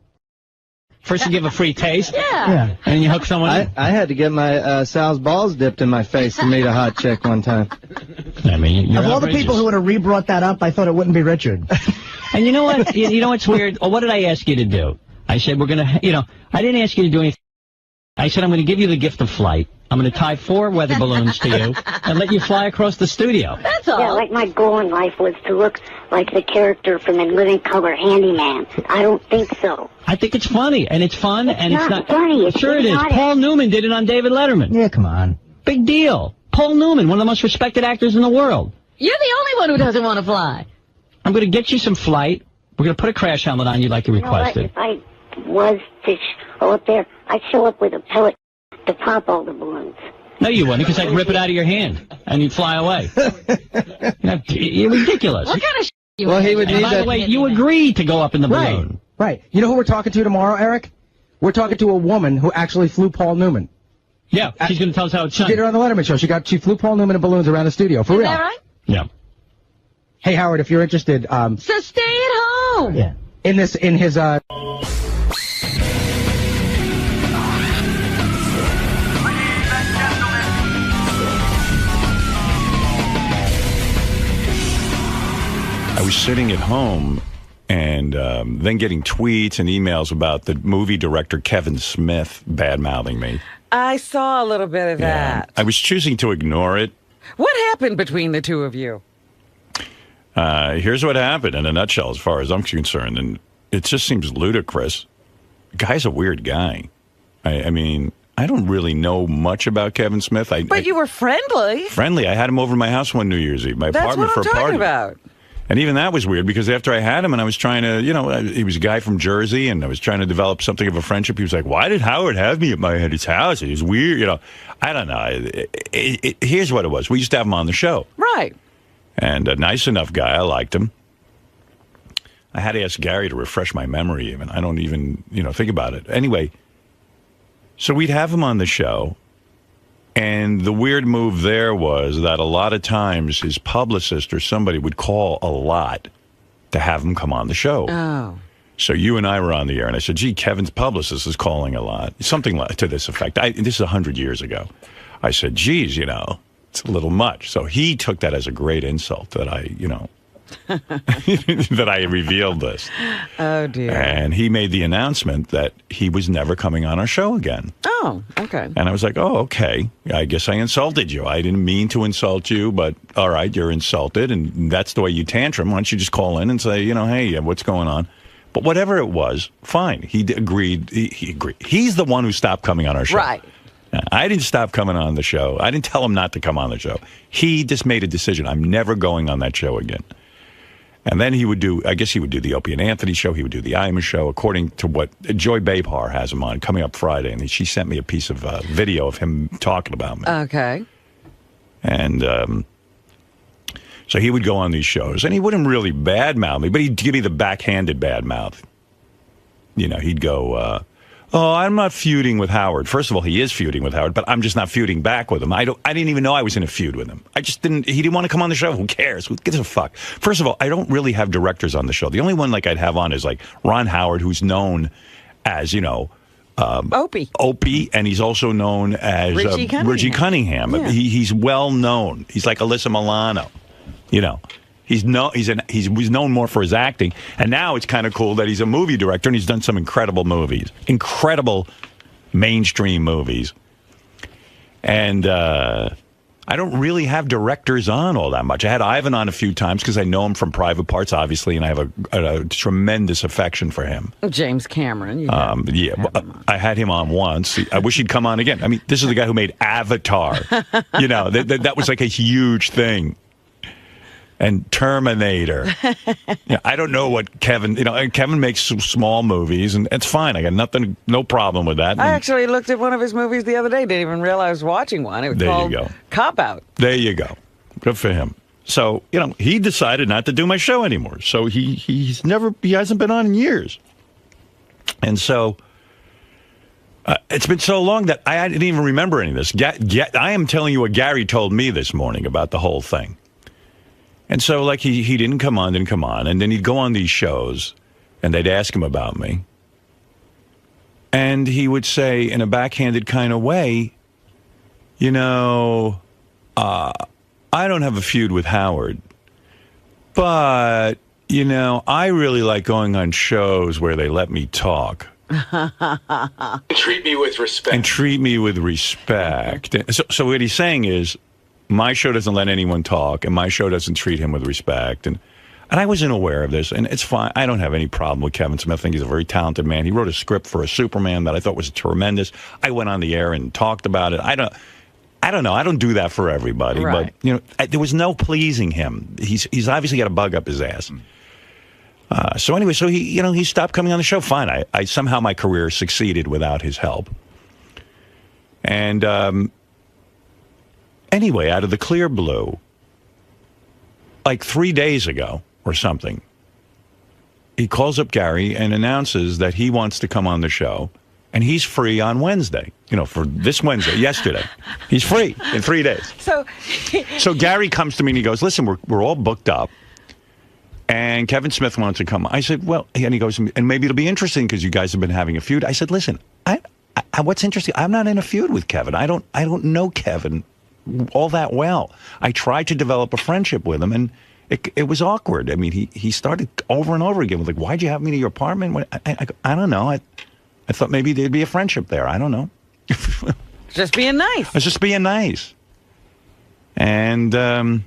First you give a free taste.
Yeah.
And then you hook someone in.
I had to get my Sal's balls dipped in my face to meet a hot chick one time.
I mean, you're
Of all the
outrageous.
people who would have re-brought that up, I thought it wouldn't be Richard.
And you know what? You know what's weird? What did I ask you to do? I said, we're going to, I didn't ask you to do anything. I said, I'm going to give you the gift of flight. I'm going to tie 4 weather balloons to you and let you fly across the studio.
That's all.
Yeah, like my goal in life was to look like the character from the Living Color Handyman. I don't think so.
I think it's funny, and it's fun, and it's not
funny. It's
sure it is.
idiotic.
Paul Newman did it on David Letterman.
Yeah, come on.
Big deal. Paul Newman, one of the most respected actors in the world.
You're the only one who doesn't want to fly.
I'm going to get you some flight. We're going to put a crash helmet on you like you requested.
You know what? If I was to show up there, I'd show up with a pellet to pop all the balloons.
No, you wouldn't, because I'd rip it out of your hand, and you'd fly away. You're ridiculous.
What kind of you
Well, he would
And
need
by the
that.
way, you agreed to go up in the balloon.
Right. You know who we're talking to tomorrow, Eric? We're talking to a woman who actually flew Paul Newman.
Yeah, she's going to tell us how it's
She
done.
did her on the Letterman show. She flew Paul Newman in balloons around the studio, for
Is
real.
that right?
Yeah.
Hey, Howard, if you're interested,
So stay at home.
Yeah.
in his
I was sitting at home and then getting tweets and emails about the movie director Kevin Smith bad-mouthing me.
I saw a little bit of that.
I was choosing to ignore it.
What happened between the two of you?
Here's what happened in a nutshell as far as I'm concerned, and it just seems ludicrous. The guy's a weird guy. I mean, I don't really know much about Kevin Smith.
But you were friendly.
Friendly. I had him over my house one New Year's Eve, my
That's
apartment
what I'm
for a
talking
party.
about.
And even that was weird because after I had him and I was trying to, he was a guy from Jersey and I was trying to develop something of a friendship. He was like, why did Howard have me at his house? It was weird. I don't know. Here's what it was. We used to have him on the show.
Right.
And a nice enough guy. I liked him. I had to ask Gary to refresh my memory even. I don't even, think about it. Anyway, so we'd have him on the show. And the weird move there was that a lot of times his publicist or somebody would call a lot to have him come on the show.
Oh.
So you and I were on the air, and I said, gee, Kevin's publicist is calling a lot. Something to this effect. This is 100 years ago. I said, geez, it's a little much. So he took that as a great insult that I, that I revealed this.
Oh, dear.
And he made the announcement that he was never coming on our show again.
Oh, okay.
And I was like, oh, okay. I guess I insulted you. I didn't mean to insult you, but all right, you're insulted, and that's the way you tantrum. Why don't you just call in and say, hey, what's going on? But whatever it was, fine. He agreed. He agreed. He's the one who stopped coming on our show.
Right.
I didn't stop coming on the show. I didn't tell him not to come on the show. He just made a decision. I'm never going on that show again. And then he would do the Opie and Anthony show. He would do the Ima show, according to what Joy Behar has him on, coming up Friday. And she sent me a piece of video of him talking about me.
Okay.
And so he would go on these shows, and he wouldn't really badmouth me, but he'd give me the backhanded badmouth. He'd go, oh, I'm not feuding with Howard. First of all, he is feuding with Howard, but I'm just not feuding back with him. I didn't even know I was in a feud with him. He didn't want to come on the show. Who cares? Who gives a fuck? First of all, I don't really have directors on the show. The only one I'd have on is Ron Howard, who's known as, Opie, and he's also known as Richie Cunningham.
Yeah.
He's well known. He's like Alyssa Milano, He was known more for his acting, and now it's kind of cool that he's a movie director, and he's done some incredible movies, incredible mainstream movies. And I don't really have directors on all that much. I had Ivan on a few times because I know him from Private Parts, obviously, and I have a tremendous affection for him.
James Cameron.
I had him on once. I wish he'd come on again. I mean, this is the guy who made Avatar. You know, that was like a huge thing. And Terminator. I don't know what Kevin, and Kevin makes small movies, and it's fine. I got no problem with that.
I actually looked at one of his movies the other day. Didn't even realize I was watching one. It was called Cop Out.
There you go. Good for him. So, he decided not to do my show anymore. So he hasn't been on in years. And so it's been so long that I didn't even remember any of this. I am telling you what Gary told me this morning about the whole thing. And so, like, he didn't come on, and then he'd go on these shows, and they'd ask him about me. And he would say, in a backhanded kind of way, I don't have a feud with Howard, but, I really like going on shows where they let me talk.
Treat me with respect.
And treat me with respect. So what he's saying is, my show doesn't let anyone talk, and my show doesn't treat him with respect. And I wasn't aware of this, and it's fine. I don't have any problem with Kevin Smith. I think he's a very talented man. He wrote a script for a Superman that I thought was tremendous. I went on the air and talked about it. I don't know. I don't do that for everybody,
right.
But there was no pleasing him. He's obviously got a bug up his ass. So anyway, he stopped coming on the show. Fine. I somehow my career succeeded without his help. And anyway, out of the clear blue, like 3 days ago or something, he calls up Gary and announces that he wants to come on the show, and he's free on Wednesday. For this Wednesday, yesterday. He's free in 3 days. So Gary comes to me and he goes, listen, we're all booked up, and Kevin Smith wants to come. I said, well, and he goes, and maybe it'll be interesting because you guys have been having a feud. I said, listen, what's interesting, I'm not in a feud with Kevin. I don't know Kevin all that well. I tried to develop a friendship with him, and it was awkward. I mean, he started over and over again with, like, why'd you have me to your apartment? I don't know. I thought maybe there'd be a friendship there. I don't know.
Just being nice.
I was just being nice. And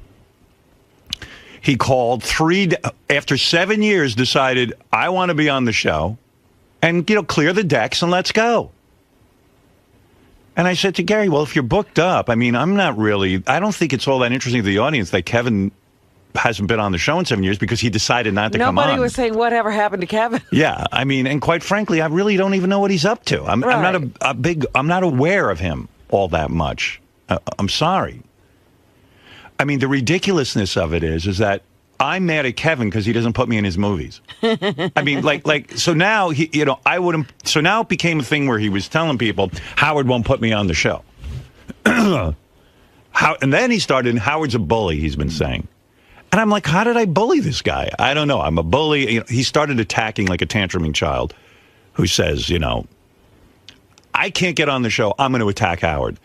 he called after 7 years, decided, I want to be on the show, and, clear the decks and let's go. And I said to Gary, well, if you're booked up, I mean, I don't think it's all that interesting to the audience that Kevin hasn't been on the show in 7 years because he decided not to come on.
Nobody was saying whatever happened to Kevin.
Yeah, I mean, and quite frankly, I really don't even know what he's up to. I'm not aware of him all that much. I'm sorry. I mean, the ridiculousness of it is that I'm mad at Kevin because he doesn't put me in his movies. I mean, so now so now it became a thing where he was telling people Howard won't put me on the show. And then he started, Howard's a bully, he's been saying. And I'm like, how did I bully this guy? I don't know. I'm a bully. He started attacking like a tantruming child who says, I can't get on the show. I'm going to attack Howard.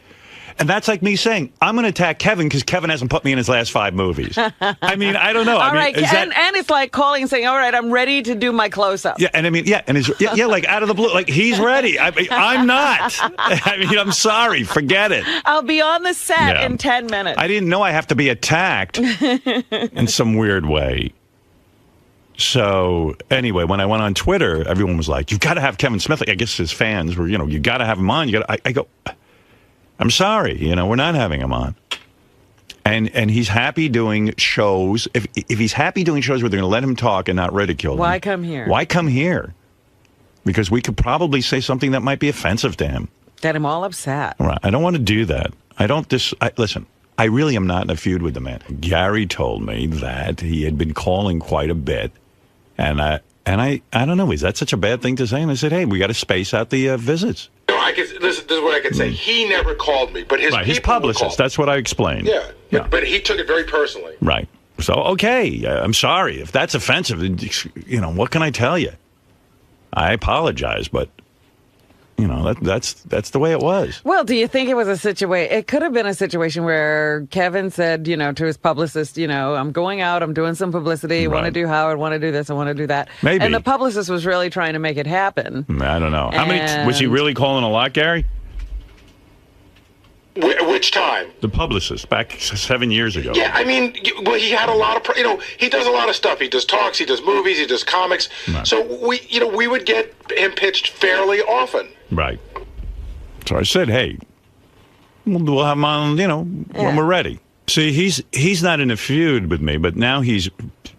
And that's like me saying, I'm going to attack Kevin because Kevin hasn't put me in his last 5 movies. I mean, I don't know.
All right, and it's like calling and saying, all right, I'm ready to do my close-up.
Yeah, and I mean, like out of the blue, like he's ready. I'm not. I mean, I'm sorry. Forget it.
I'll be on the set in 10 minutes.
I didn't know I have to be attacked in some weird way. So anyway, when I went on Twitter, everyone was like, you've got to have Kevin Smith. I guess his fans were, you got to have him on. I go, I'm sorry, we're not having him on. And he's happy doing shows. If he's happy doing shows where they're going to let him talk and not ridicule him.
Why come here?
Why come here? Because we could probably say something that might be offensive to him.
Get him all upset.
Right. I don't want to do that. Listen, I really am not in a feud with the man. Gary told me that he had been calling quite a bit. And I don't know, is that such a bad thing to say? And I said, hey, we got to space out the visits.
This is what I could say. He never called me, but his
publicist. That's what I explained.
Yeah. But he took it very personally.
Right. So, okay, I'm sorry. If that's offensive, what can I tell you? I apologize, but, that's the way it was.
Well, do you think it was a situation? It could have been a situation where Kevin said, to his publicist, I'm going out, I'm doing some publicity, want to do Howard, want to do this, I want to do that.
Maybe.
And the publicist was really trying to make it happen.
I don't know. How many was he really calling a lot, Gary?
Which time?
The publicist, back 7 years ago.
Yeah, I mean, well, he had a lot of, he does a lot of stuff. He does talks, he does movies, he does comics.
Right.
So we would get him pitched fairly often.
Right. So I said, hey, we'll have him on, when we're ready. See, he's not in a feud with me, but now he's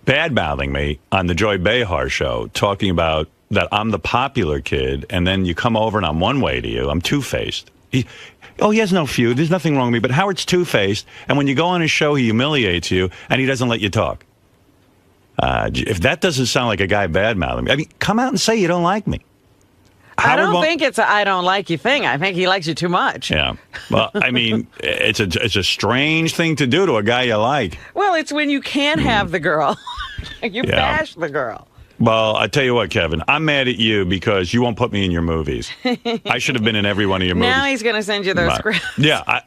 bad-mouthing me on the Joy Behar show, talking about that I'm the popular kid, and then you come over and I'm one way to you. I'm two-faced. He has no feud. There's nothing wrong with me, but Howard's two-faced, and when you go on his show, he humiliates you, and he doesn't let you talk. If that doesn't sound like a guy bad-mouthing me, I mean, come out and say you don't like me.
I don't think it's a I don't like you thing. I think he likes you too much.
Yeah. Well, I mean, it's a strange thing to do to a guy you like.
Well, it's when you can't have the girl. You bash the girl.
Well, I tell you what, Kevin, I'm mad at you because you won't put me in your movies. I should have been in every one of your movies.
Now he's going to send you those scripts.
Yeah.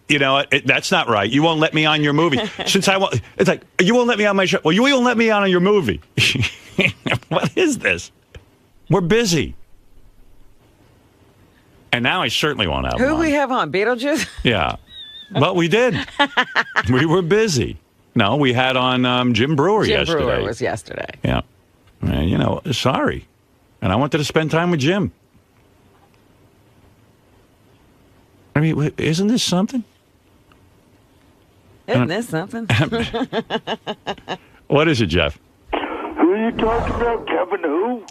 You know what? That's not right. You won't let me on your movie. It's like, you won't let me on my show. Well, you won't let me on your movie. What is this? We're busy. And now I certainly won't have
Who we have on? Beetlejuice?
Yeah. Well, we did. We were busy. No, we had on Jim Brewer yesterday.
Jim Brewer was yesterday.
Yeah. And, sorry. And I wanted to spend time with Jim. I mean, isn't this something?
Isn't this something?
What is it, Jeff?
Who are you talking about, Kevin? Who?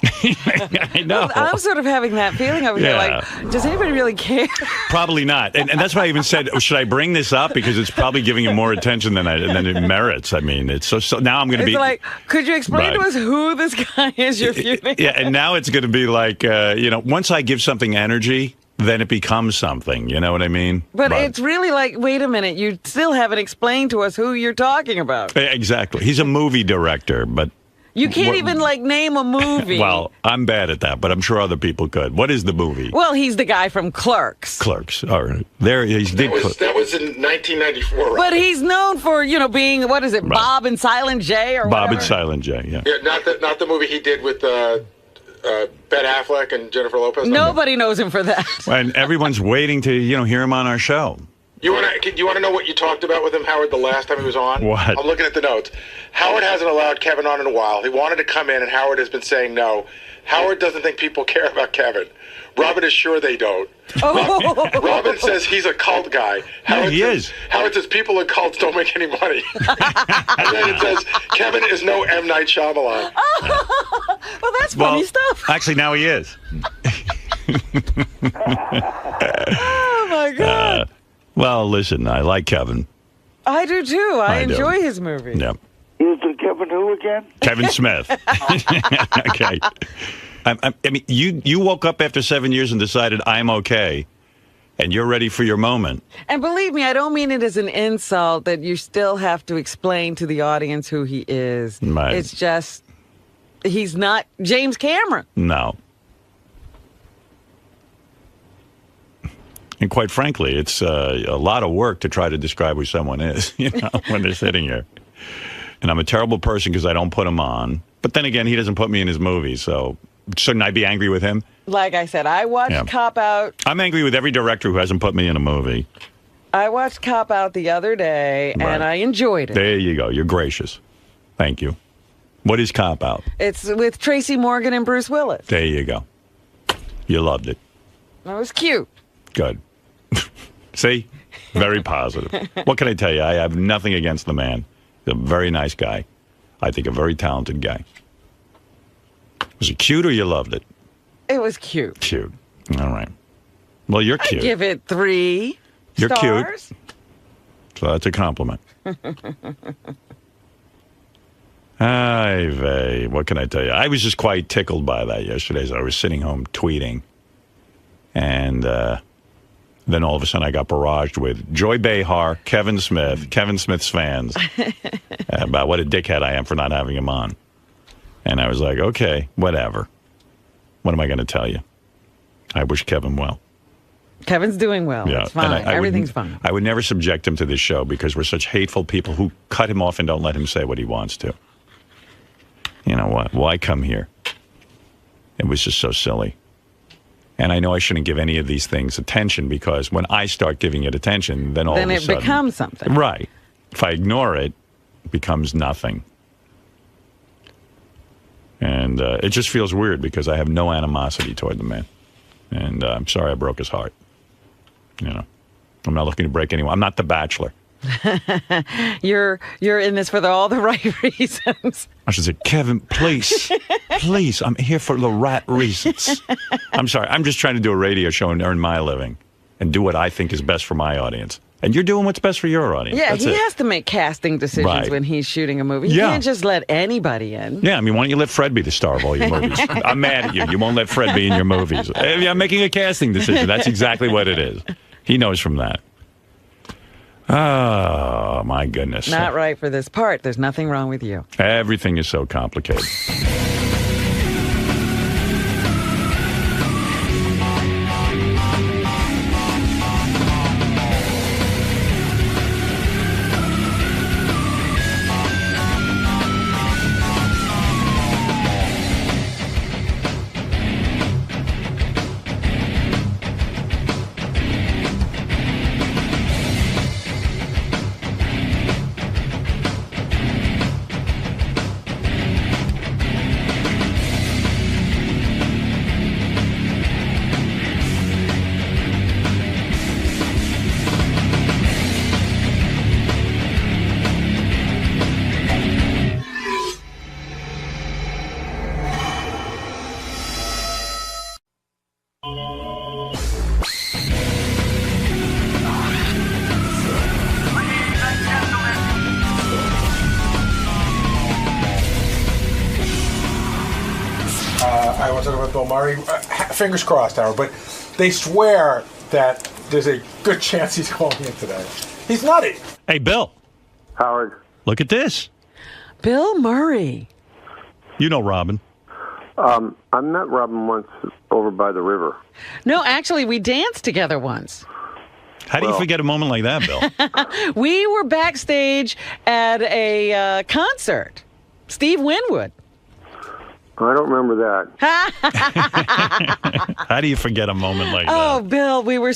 I know.
Well, I'm sort of having that feeling over here. Like, does anybody really care?
Probably not. And that's why I even said, should I bring this up? Because it's probably giving him more attention than it merits. I mean, it's so now I'm going to be
like, could you explain to us who this guy is you're feuding?
Yeah, and now it's going to be like, once I give something energy, then it becomes something. You know what I mean?
But it's really like, wait a minute, you still haven't explained to us who you're talking about.
Exactly. He's a movie director, but
you can't even name a movie.
Well, I'm bad at that, but I'm sure other people could. What is the movie?
Well, he's the guy from Clerks.
Clerks. All right. There he did.
That was in 1994, right?
But he's known for, being, what is it, right. Bob and Silent J or
Bob
whatever?
and Silent J, yeah.
Yeah, not the movie he did with Ben Affleck and Jennifer Lopez.
Nobody knows him for that.
And everyone's waiting to, hear him on our show.
You want to know what you talked about with him, Howard, the last time he was on?
What?
I'm looking at the notes. Howard hasn't allowed Kevin on in a while. He wanted to come in, and Howard has been saying no. Howard doesn't think people care about Kevin. Robin is sure they don't.
Oh.
Robin says he's a cult guy. Howard
is.
Howard says people in cults don't make any money. And then it says Kevin is no M. Night Shyamalan.
Well, that's funny stuff.
Actually, now he is.
Oh, my God.
Well, listen, I like Kevin.
I do, too. I enjoy his movie.
Yep.
Is it Kevin who again?
Kevin Smith. Okay. I mean, you woke up after 7 years and decided I'm okay, and you're ready for your moment.
And believe me, I don't mean it as an insult that you still have to explain to the audience who he is.
Right.
It's just, he's not James Cameron.
No. And quite frankly, it's a lot of work to try to describe who someone is, when they're sitting here. And I'm a terrible person because I don't put him on. But then again, he doesn't put me in his movies, so shouldn't I be angry with him?
Like I said, I watched Cop Out.
I'm angry with every director who hasn't put me in a movie.
I watched Cop Out the other day, and I enjoyed it.
There you go. You're gracious. Thank you. What is Cop Out?
It's with Tracy Morgan and Bruce Willis.
There you go. You loved it.
It was cute.
Good. See? Very positive. What can I tell you? I have nothing against the man. He's a very nice guy. I think a very talented guy. Was it cute or you loved it?
It was cute.
Cute. All right. Well, you're cute.
I give it 3
You're
stars.
Cute. So that's a compliment. Ay vey. What can I tell you? I was just quite tickled by that yesterday as I was sitting home tweeting. And then all of a sudden I got barraged with Joy Behar, Kevin Smith's fans, about what a dickhead I am for not having him on. And I was like, okay, whatever. What am I going to tell you? I wish Kevin well.
Kevin's doing well.
Yeah.
It's fine. Everything's fine.
I would never subject him to this show because we're such hateful people who cut him off and don't let him say what he wants to. You know what? Why come here? It was just so silly. And I know I shouldn't give any of these things attention because when I start giving it attention, then all of a sudden...
Then it becomes something.
Right. If I ignore it, it becomes nothing. And it just feels weird because I have no animosity toward the man. And I'm sorry I broke his heart. You know, I'm not looking to break anyone. I'm not The Bachelor.
You're in this for all the right reasons.
I should say, Kevin, please, please, I'm here for the right reasons. I'm sorry. I'm just trying to do a radio show and earn my living and do what I think is best for my audience. And you're doing what's best for your audience.
Yeah,
That's
he
it.
has to make casting decisions when he's shooting a movie. He can't just let anybody in.
Yeah, I mean, why don't you let Fred be the star of all your movies? I'm mad at you. You won't let Fred be in your movies. I'm making a casting decision. That's exactly what it is. He knows from that. Oh, my goodness.
Not right for this part. There's nothing wrong with you.
Everything is so complicated.
I want to talk about Bill Murray. Fingers crossed, Howard, but they swear that there's a good chance he's calling in today. He's nutty.
Hey, Bill.
Howard.
Look at this.
Bill Murray.
You know Robin.
I met Robin once over by the river.
No, actually, we danced together once.
How do you forget a moment like that, Bill?
We were backstage at a concert. Steve Winwood.
I don't remember that.
How do you forget a moment like that?
Oh, Bill, we were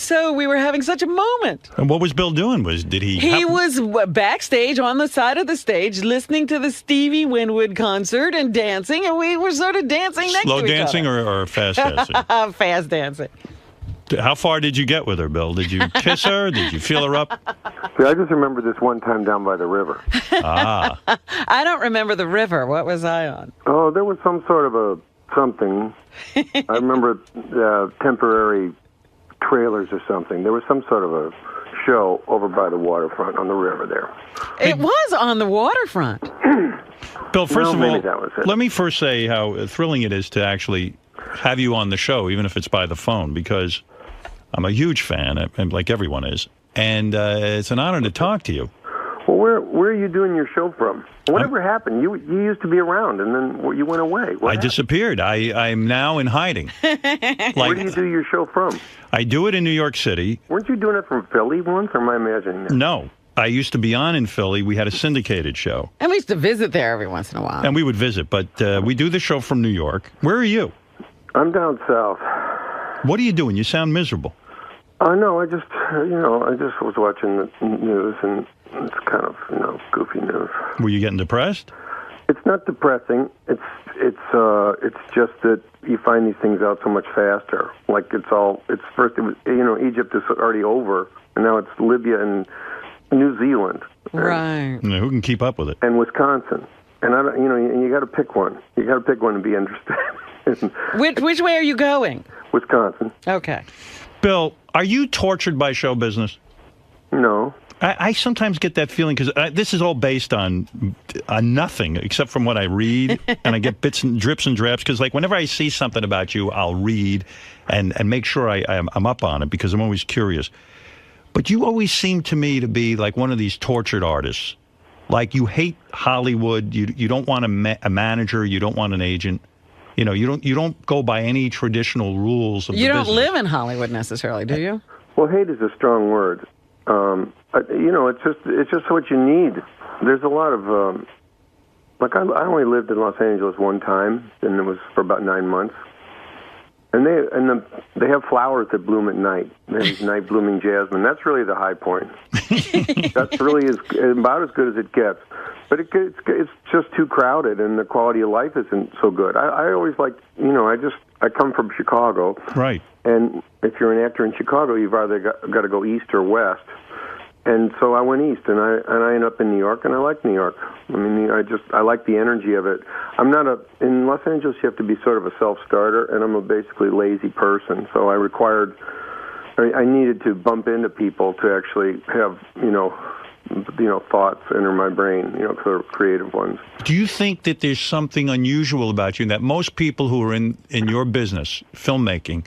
having such a moment.
And what was Bill doing?
He was backstage on the side of the stage listening to the Stevie Winwood concert and dancing, and we were sort of dancing next to each other.
Slow dancing or fast dancing?
Fast dancing.
How far did you get with her, Bill? Did you kiss her? Did you feel her up?
See, I just remember this one time down by the river.
Ah.
I don't remember the river. What was I on?
Oh, there was some sort of a something. I remember temporary trailers or something. There was some sort of a show over by the waterfront on the river there.
It was on the waterfront.
Bill, first of all,
that was it.
let me first say how thrilling it is to actually have you on the show, even if it's by the phone, because I'm a huge fan, and like everyone is, and it's an honor to talk to you.
Well, where are you doing your show from? Whatever happened? You used to be around, and then you went away. What happened?
Disappeared. I'm now in hiding.
Where do you do your show from?
I do it in New York City.
Weren't you doing it from Philly once, or am I imagining that?
No. I used to be on in Philly. We had a syndicated show.
And we used to visit there every once in a while.
And we would visit, but we do the show from New York. Where are you?
I'm down south.
What are you doing? You sound miserable.
No, I just was watching the news, and it's kind of, goofy news.
Were you getting depressed?
It's not depressing. It's just that you find these things out so much faster. Like first it was, Egypt is already over, and now it's Libya and New Zealand.
Right.
Who can keep up with it?
And Wisconsin. And and you got to pick one. You got to pick one to be interested.
Which way are you going?
Wisconsin.
Okay.
Bill, are you tortured by show business?
No.
I sometimes get that feeling because this is all based on nothing except from what I read, and I get bits and drips and drabs because, like, whenever I see something about you, I'll read and make sure I'm up on it because I'm always curious. But you always seem to me to be like one of these tortured artists. Like, you hate Hollywood. You don't want a manager. You don't want an agent. You don't go by any traditional rules of the business.
You don't live in Hollywood necessarily, do you?
Well, hate is a strong word. It's just what you need. There's a lot of I only lived in Los Angeles one time, and it was for about 9 months. And they have flowers that bloom at night. They have night blooming jasmine. That's really the high point. That's really about as good as it gets. But it's just too crowded, and the quality of life isn't so good. I always like, I come from Chicago.
Right.
And if you're an actor in Chicago, you've either got to go east or west. And so I went east, and I ended up in New York, and I like New York. I mean, I like the energy of it. In Los Angeles, you have to be sort of a self-starter, and I'm a basically lazy person. So I needed to bump into people to actually have, thoughts enter my brain, sort of creative ones.
Do you think that there's something unusual about you, that most people who are in your business, filmmaking,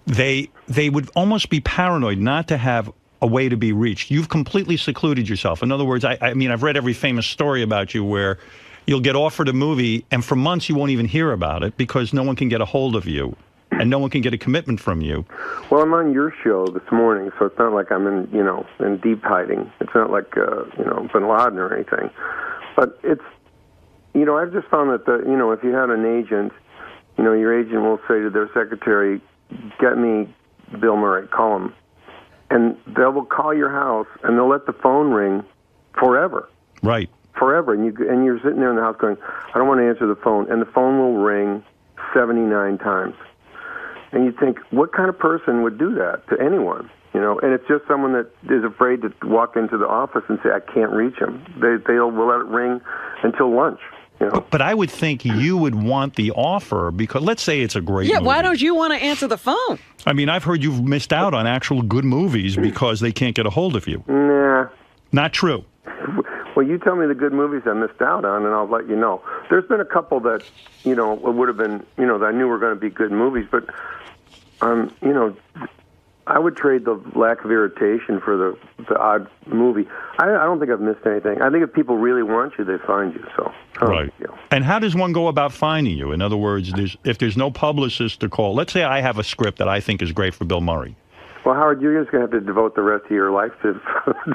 they would almost be paranoid not to have a way to be reached? You've completely secluded yourself. In other words, I mean, I've read every famous story about you where you'll get offered a movie and for months you won't even hear about it because no one can get a hold of you and no one can get a commitment from you.
Well, I'm on your show this morning, so it's not like I'm in deep hiding. It's not like, Bin Laden or anything. But it's, I've just found that, if you had an agent, your agent will say to their secretary, get me Bill Murray, call him. And they will call your house, and they'll let the phone ring forever.
Right.
Forever. And you're sitting there in the house going, I don't want to answer the phone. And the phone will ring 79 times. And you think, what kind of person would do that to anyone? And it's just someone that is afraid to walk into the office and say, I can't reach him. They'll let it ring until lunch.
But I would think you would want the offer because let's say it's a great movie.
Why don't you want to answer the phone?
I mean, I've heard you've missed out on actual good movies because they can't get a hold of you.
Nah.
Not true.
Well, you tell me the good movies I missed out on, and I'll let you know. There's been a couple that, would have been, that I knew were going to be good movies, but, I would trade the lack of irritation for the odd movie. I don't think I've missed anything. I think if people really want you, they find you. So
right. And how does one go about finding you? In other words, if there's no publicist to call, let's say I have a script that I think is great for Bill Murray.
Well, Howard, you're just going to have to devote the rest of your life to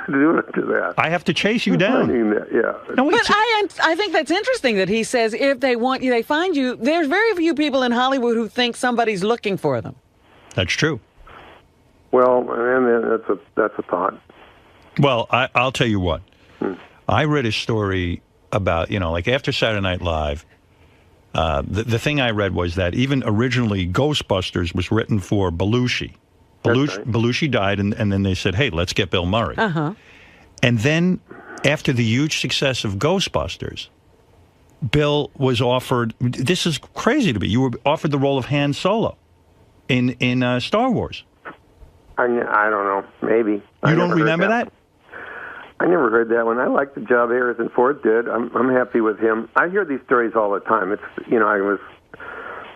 that.
I have to chase you down.
Yeah.
No, but I think that's interesting that he says if they want you, they find you. There's very few people in Hollywood who think somebody's looking for them.
That's true.
Well, and that's a thought.
Well, I'll tell you what. I read a story about, like after Saturday Night Live, the thing I read was that even originally Ghostbusters was written for Belushi. Belushi died, and then they said, hey, let's get Bill Murray.
Uh-huh.
And then after the huge success of Ghostbusters, Bill was offered, this is crazy to me, you were offered the role of Han Solo in Star Wars.
I don't know. Maybe.
You don't remember that?
I never heard that one. I like the job Harrison Ford did. I'm happy with him. I hear these stories all the time. It's I was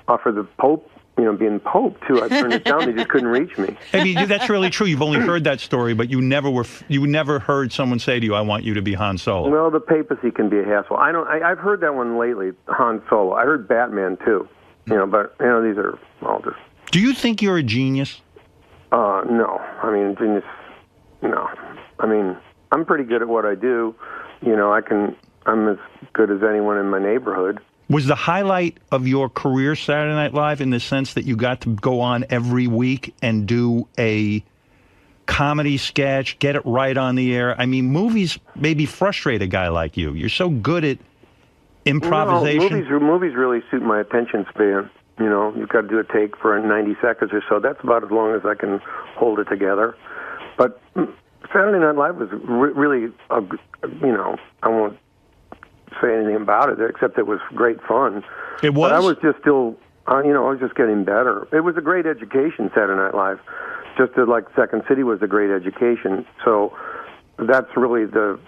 offered the Pope, being Pope too. I turned it down. They just couldn't reach me.
I mean, that's really true. You've only heard that story, but you never heard someone say to you, "I want you to be Han Solo."
Well, the papacy can be a hassle. I've heard that one lately. Han Solo. I heard Batman too. But these are all just.
Do you think you're a genius?
No. I mean, genius. No. I mean, I'm pretty good at what I do. I'm as good as anyone in my neighborhood.
Was the highlight of your career Saturday Night Live in the sense that you got to go on every week and do a comedy sketch, get it right on the air? I mean, movies maybe frustrate a guy like you. You're so good at improvisation.
No, movies really suit my attention span. You've got to do a take for 90 seconds or so. That's about as long as I can hold it together. But Saturday Night Live was really, I won't say anything about it except it was great fun.
It was?
But I was just still, I was just getting better. It was a great education, Saturday Night Live. Just like Second City was a great education. So that's really the,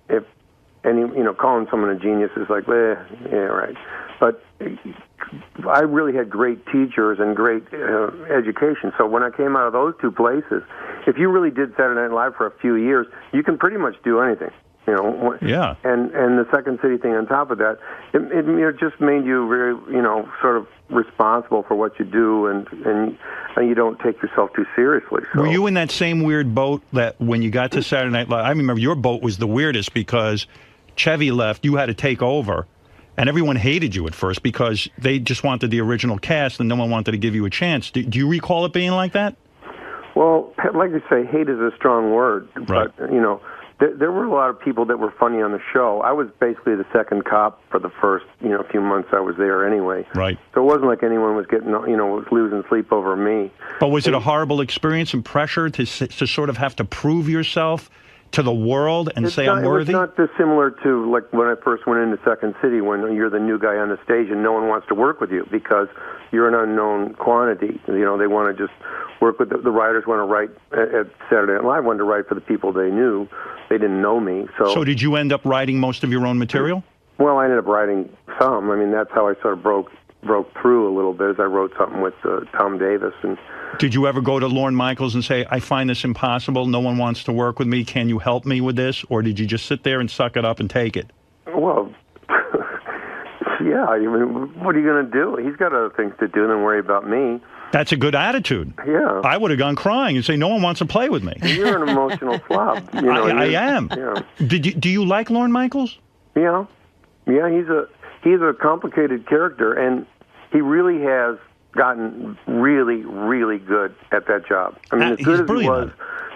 if any, calling someone a genius is like, yeah, right. But I really had great teachers and great education. So when I came out of those two places, if you really did Saturday Night Live for a few years, you can pretty much do anything.
Yeah.
And the Second City thing on top of that, it just made you very, sort of responsible for what you do, and you don't take yourself too seriously. So.
Were you in that same weird boat that when you got to Saturday Night Live? I remember your boat was the weirdest because Chevy left, you had to take over. And everyone hated you at first because they just wanted the original cast and no one wanted to give you a chance. Do you recall it being like that?
Well, like you say, hate is a strong word, but, there were a lot of people that were funny on the show. I was basically the second cop for the first, few months I was there anyway.
Right.
So it wasn't like anyone was getting, was losing sleep over me.
But was it a horrible experience and pressure to sort of have to prove yourself to the world and say I'm worthy?
It's not dissimilar to like when I first went into Second City, when you're the new guy on the stage and no one wants to work with you because you're an unknown quantity. They want to just work with the writers want to write at Saturday Night Live, wanted to write for the people they knew. They didn't know me. So
did you end up writing most of your own material?
Well, I ended up writing some. I mean, that's how I sort of broke through a little bit, as I wrote something with Tom Davis. And
did you ever go to Lorne Michaels and say, I find this impossible, no one wants to work with me, can you help me with this? Or did you just sit there and suck it up and take it?
Well, yeah, I mean, what are you going to do? He's got other things to do than worry about me.
That's a good attitude.
Yeah.
I would have gone crying and say, no one wants to play with me.
You're an emotional slob.
I am.
Yeah.
Do you like Lorne Michaels?
Yeah. Yeah, he's a complicated character, and he really has gotten really, really good at that job. I mean, as good as he was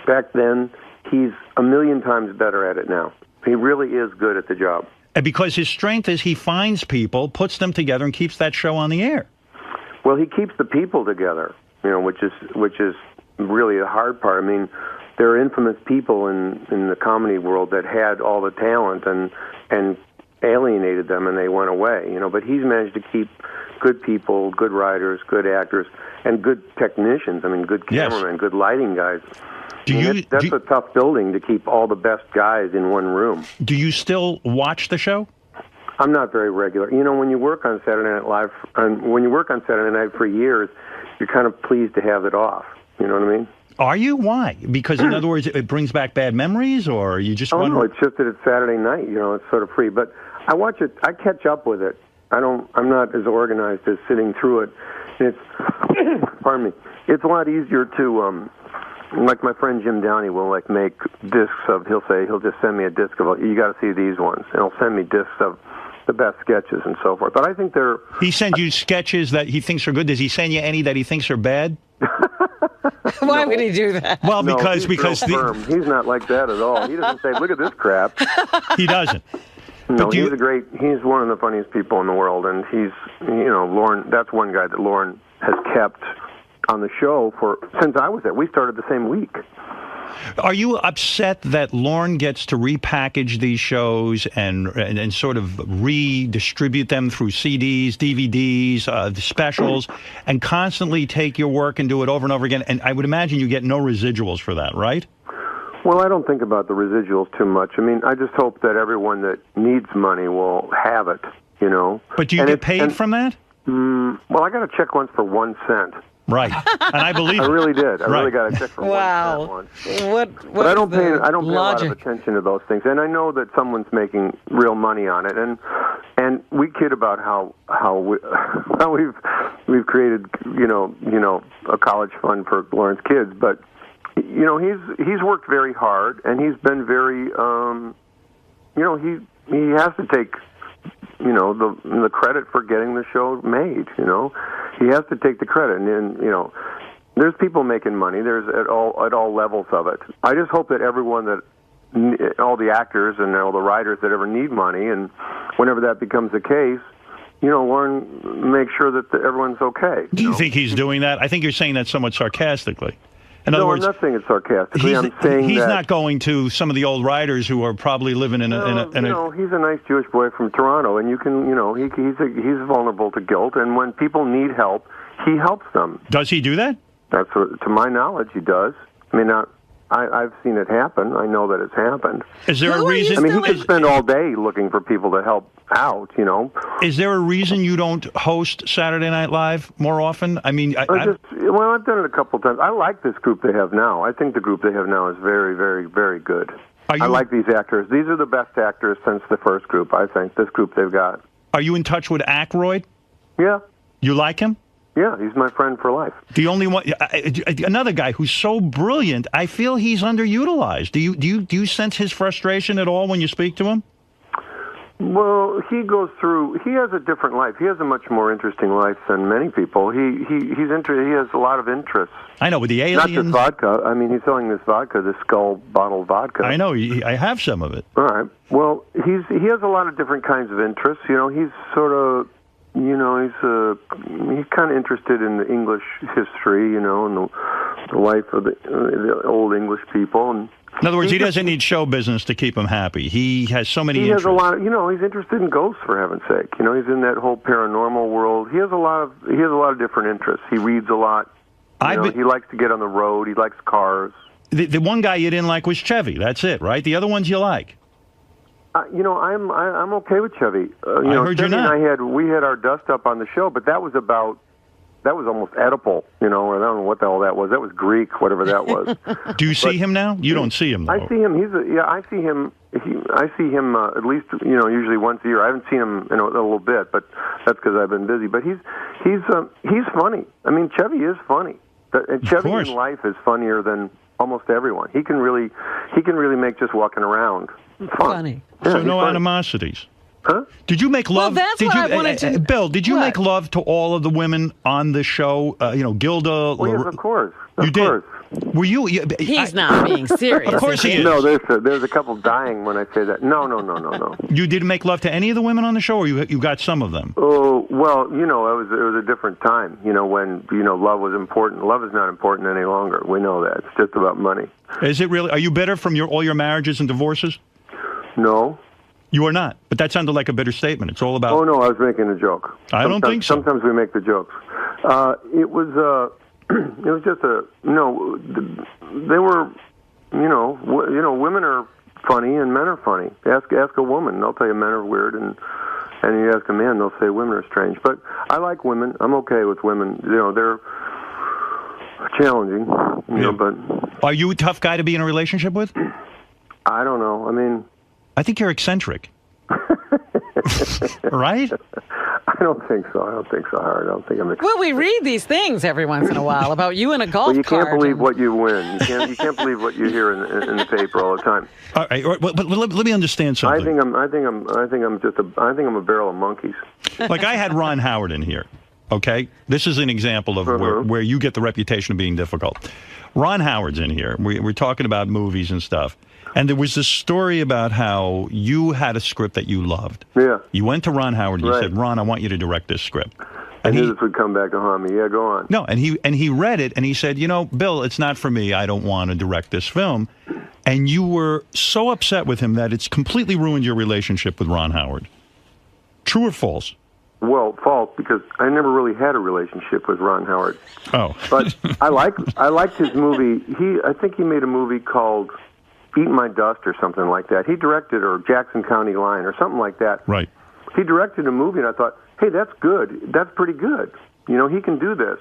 back then, he's a million times better at it now. He really is good at the job.
And because his strength is he finds people, puts them together, and keeps that show on the air.
Well, he keeps the people together, which is really the hard part. I mean, there are infamous people in the comedy world that had all the talent and alienated them, and they went away. But he's managed to keep good people, good writers, good actors, and good technicians. I mean, good cameramen, good lighting guys. That's a tough building to keep all the best guys in one room.
Do you still watch the show?
I'm not very regular. When you work on Saturday Night Live, when you work on Saturday Night for years, you're kind of pleased to have it off. You know what I mean?
Are you? Why? Because, in other words, it brings back bad memories, or you just wonder?
No, it's just that it's Saturday night. It's sort of free. But I watch it. I catch up with it. I'm not as organized as sitting through it. It's, pardon me. It's a lot easier to, like my friend Jim Downey will make discs of. He'll just send me a disc of. You got to see these ones, and he'll send me discs of the best sketches and so forth. But I think they're...
He sends you sketches that he thinks are good. Does he send you any that he thinks are bad?
Why would he do that?
Well, because
he's not like that at all. He doesn't say, "Look at this crap."
He doesn't.
No, he's one of the funniest people in the world, and he's Lorne. That's one guy that Lorne has kept on the show since I was there. We started the same week.
Are you upset that Lorne gets to repackage these shows and sort of redistribute them through CDs, DVDs, the specials, and constantly take your work and do it over and over again? And I would imagine you get no residuals for that, right?
Well, I don't think about the residuals too much. I mean, I just hope that everyone that needs money will have it,
But do you get paid from that?
Well, I got a check once for 1 cent.
Right, and I believe
I really did. I really got a check for 1 cent once. But I don't pay a lot of attention to those things, and I know that someone's making real money on it, and we kid about how we've created a college fund for Lawrence kids, but he's worked very hard, and he's been very he has to take the credit for getting the show made. He has to take the credit, and there's people making money. There's at all levels of it. I just hope that everyone all the actors and all the writers that ever need money, and whenever that becomes the case, Lorne makes sure that everyone's okay.
Do you think he's doing that? I think you're saying that somewhat sarcastically. In other words,
I'm not saying it sarcastically. I'm saying
he's not going to some of the old writers who are probably living in a.
He's a nice Jewish boy from Toronto, and you can, he's vulnerable to guilt, and when people need help, he helps them.
Does he do that?
That's to my knowledge, he does. I mean, I've seen it happen. I know that it's happened.
Is there a reason?
I mean, he could spend all day looking for people to help out.
Is there a reason you don't host Saturday Night Live more often? I mean,
I've done it a couple of times. I like this group they have now. I think the group they have now is very, very, very good. I like these actors. These are the best actors since the first group, I think, this group they've got.
Are you in touch with Aykroyd?
Yeah.
You like him?
Yeah, he's my friend for life.
The only one, another guy who's so brilliant, I feel he's underutilized. Do you sense his frustration at all when you speak to him?
Well, he goes through. He has a different life. He has a much more interesting life than many people. He has a lot of interests.
I know with the aliens.
Not just vodka. I mean, he's selling this vodka, this Skull bottle vodka.
I know. I have some of it.
All right. Well, he has a lot of different kinds of interests. You know, he's sort of. You know, he's kind of interested in the English history. You know, and the life of the old English people and.
In other words, he doesn't need show business to keep him happy. He has so many interests.
He has a lot of, you know, he's interested in ghosts, for heaven's sake. You know, he's in that whole paranormal world. He has a lot of different interests. He reads a lot. He likes to get on the road. He likes cars.
The one guy you didn't like was Chevy. That's it, right? The other ones you like.
You know, I'm okay with Chevy.
I heard you're not.
And we had our dust up on the show, but that was almost Oedipal, you know, or I don't know what the hell that was. That was Greek, whatever that was.
Do you see him now? You don't see him, though.
I see him. I see him. I see him at least, you know, usually once a year. I haven't seen him in a little bit, but that's because I've been busy. But he's funny. I mean, Chevy is funny. And Chevy in life is funnier than almost everyone. He can really make just walking around fun.
Funny.
Yeah,
so no
funny.
animosities.
Huh?
Did you make love?
Well, that's what I wanted to...
Bill, did you make love to all of the women on the show? You know, Gilda.
Well, yes, of course.
You did. Were you?
He's not being serious.
Of course he is.
No, there's a couple dying when I say that. No.
You didn't make love to any of the women on the show, or you got some of them?
Oh, well, you know, it was a different time. You know, when love was important. Love is not important any longer. We know that. It's just about money.
Is it really? Are you bitter from all your marriages and divorces?
No.
You are not, but that sounded like a bitter statement. It's all about...
Oh, no, I was making a joke.
I don't think so.
Sometimes we make the jokes. It was just they were, women are funny and men are funny. Ask a woman, they'll tell you men are weird, and you ask a man, they'll say women are strange. But I like women. I'm okay with women. You know, they're challenging, you know, but...
Are you a tough guy to be in a relationship with?
I don't know. I mean...
I think you're eccentric. Right?
I don't think so. Howard. I don't think I'm eccentric.
Well, we read these things every once in a while about you in a golf cart.
You can't believe what you win. You can't believe what you hear in the paper all the time.
All right, but let me understand something.
I think I'm a barrel of monkeys.
Like I had Ron Howard in here. Okay, this is an example of where you get the reputation of being difficult. Ron Howard's in here. We're talking about movies and stuff. And there was this story about how you had a script that you loved.
Yeah.
You went to Ron Howard and you said, Ron, I want you to direct this script.
I knew this would come back to haunt me. Yeah, go on.
No, and he read it and he said, you know, Bill, it's not for me. I don't want to direct this film. And you were so upset with him that it's completely ruined your relationship with Ron Howard. True or false?
Well, false, because I never really had a relationship with Ron Howard.
Oh.
But I liked his movie. I think he made a movie called Eat My Dust or something like that. He directed, or Jackson County Line or something like that.
Right.
He directed a movie, and I thought, hey, that's good. That's pretty good. You know, he can do this.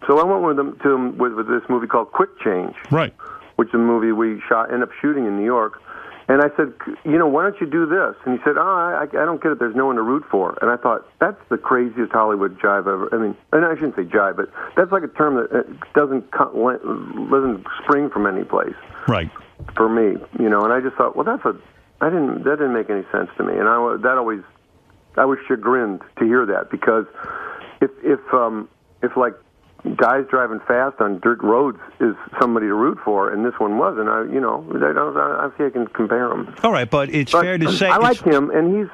So I went with him with this movie called Quick Change.
Right.
Which is a movie we ended up shooting in New York. And I said, you know, why don't you do this? And he said, I don't get it. There's no one to root for. And I thought, that's the craziest Hollywood jive ever. I mean, and I shouldn't say jive, but that's like a term that doesn't spring from any place.
Right.
For me, you know, and I just thought, well, that didn't make any sense to me. And I was chagrined to hear that, because if like guys driving fast on dirt roads is somebody to root for, and this one wasn't, I see I can compare them.
All right, but it's fair to say
I like him, and he's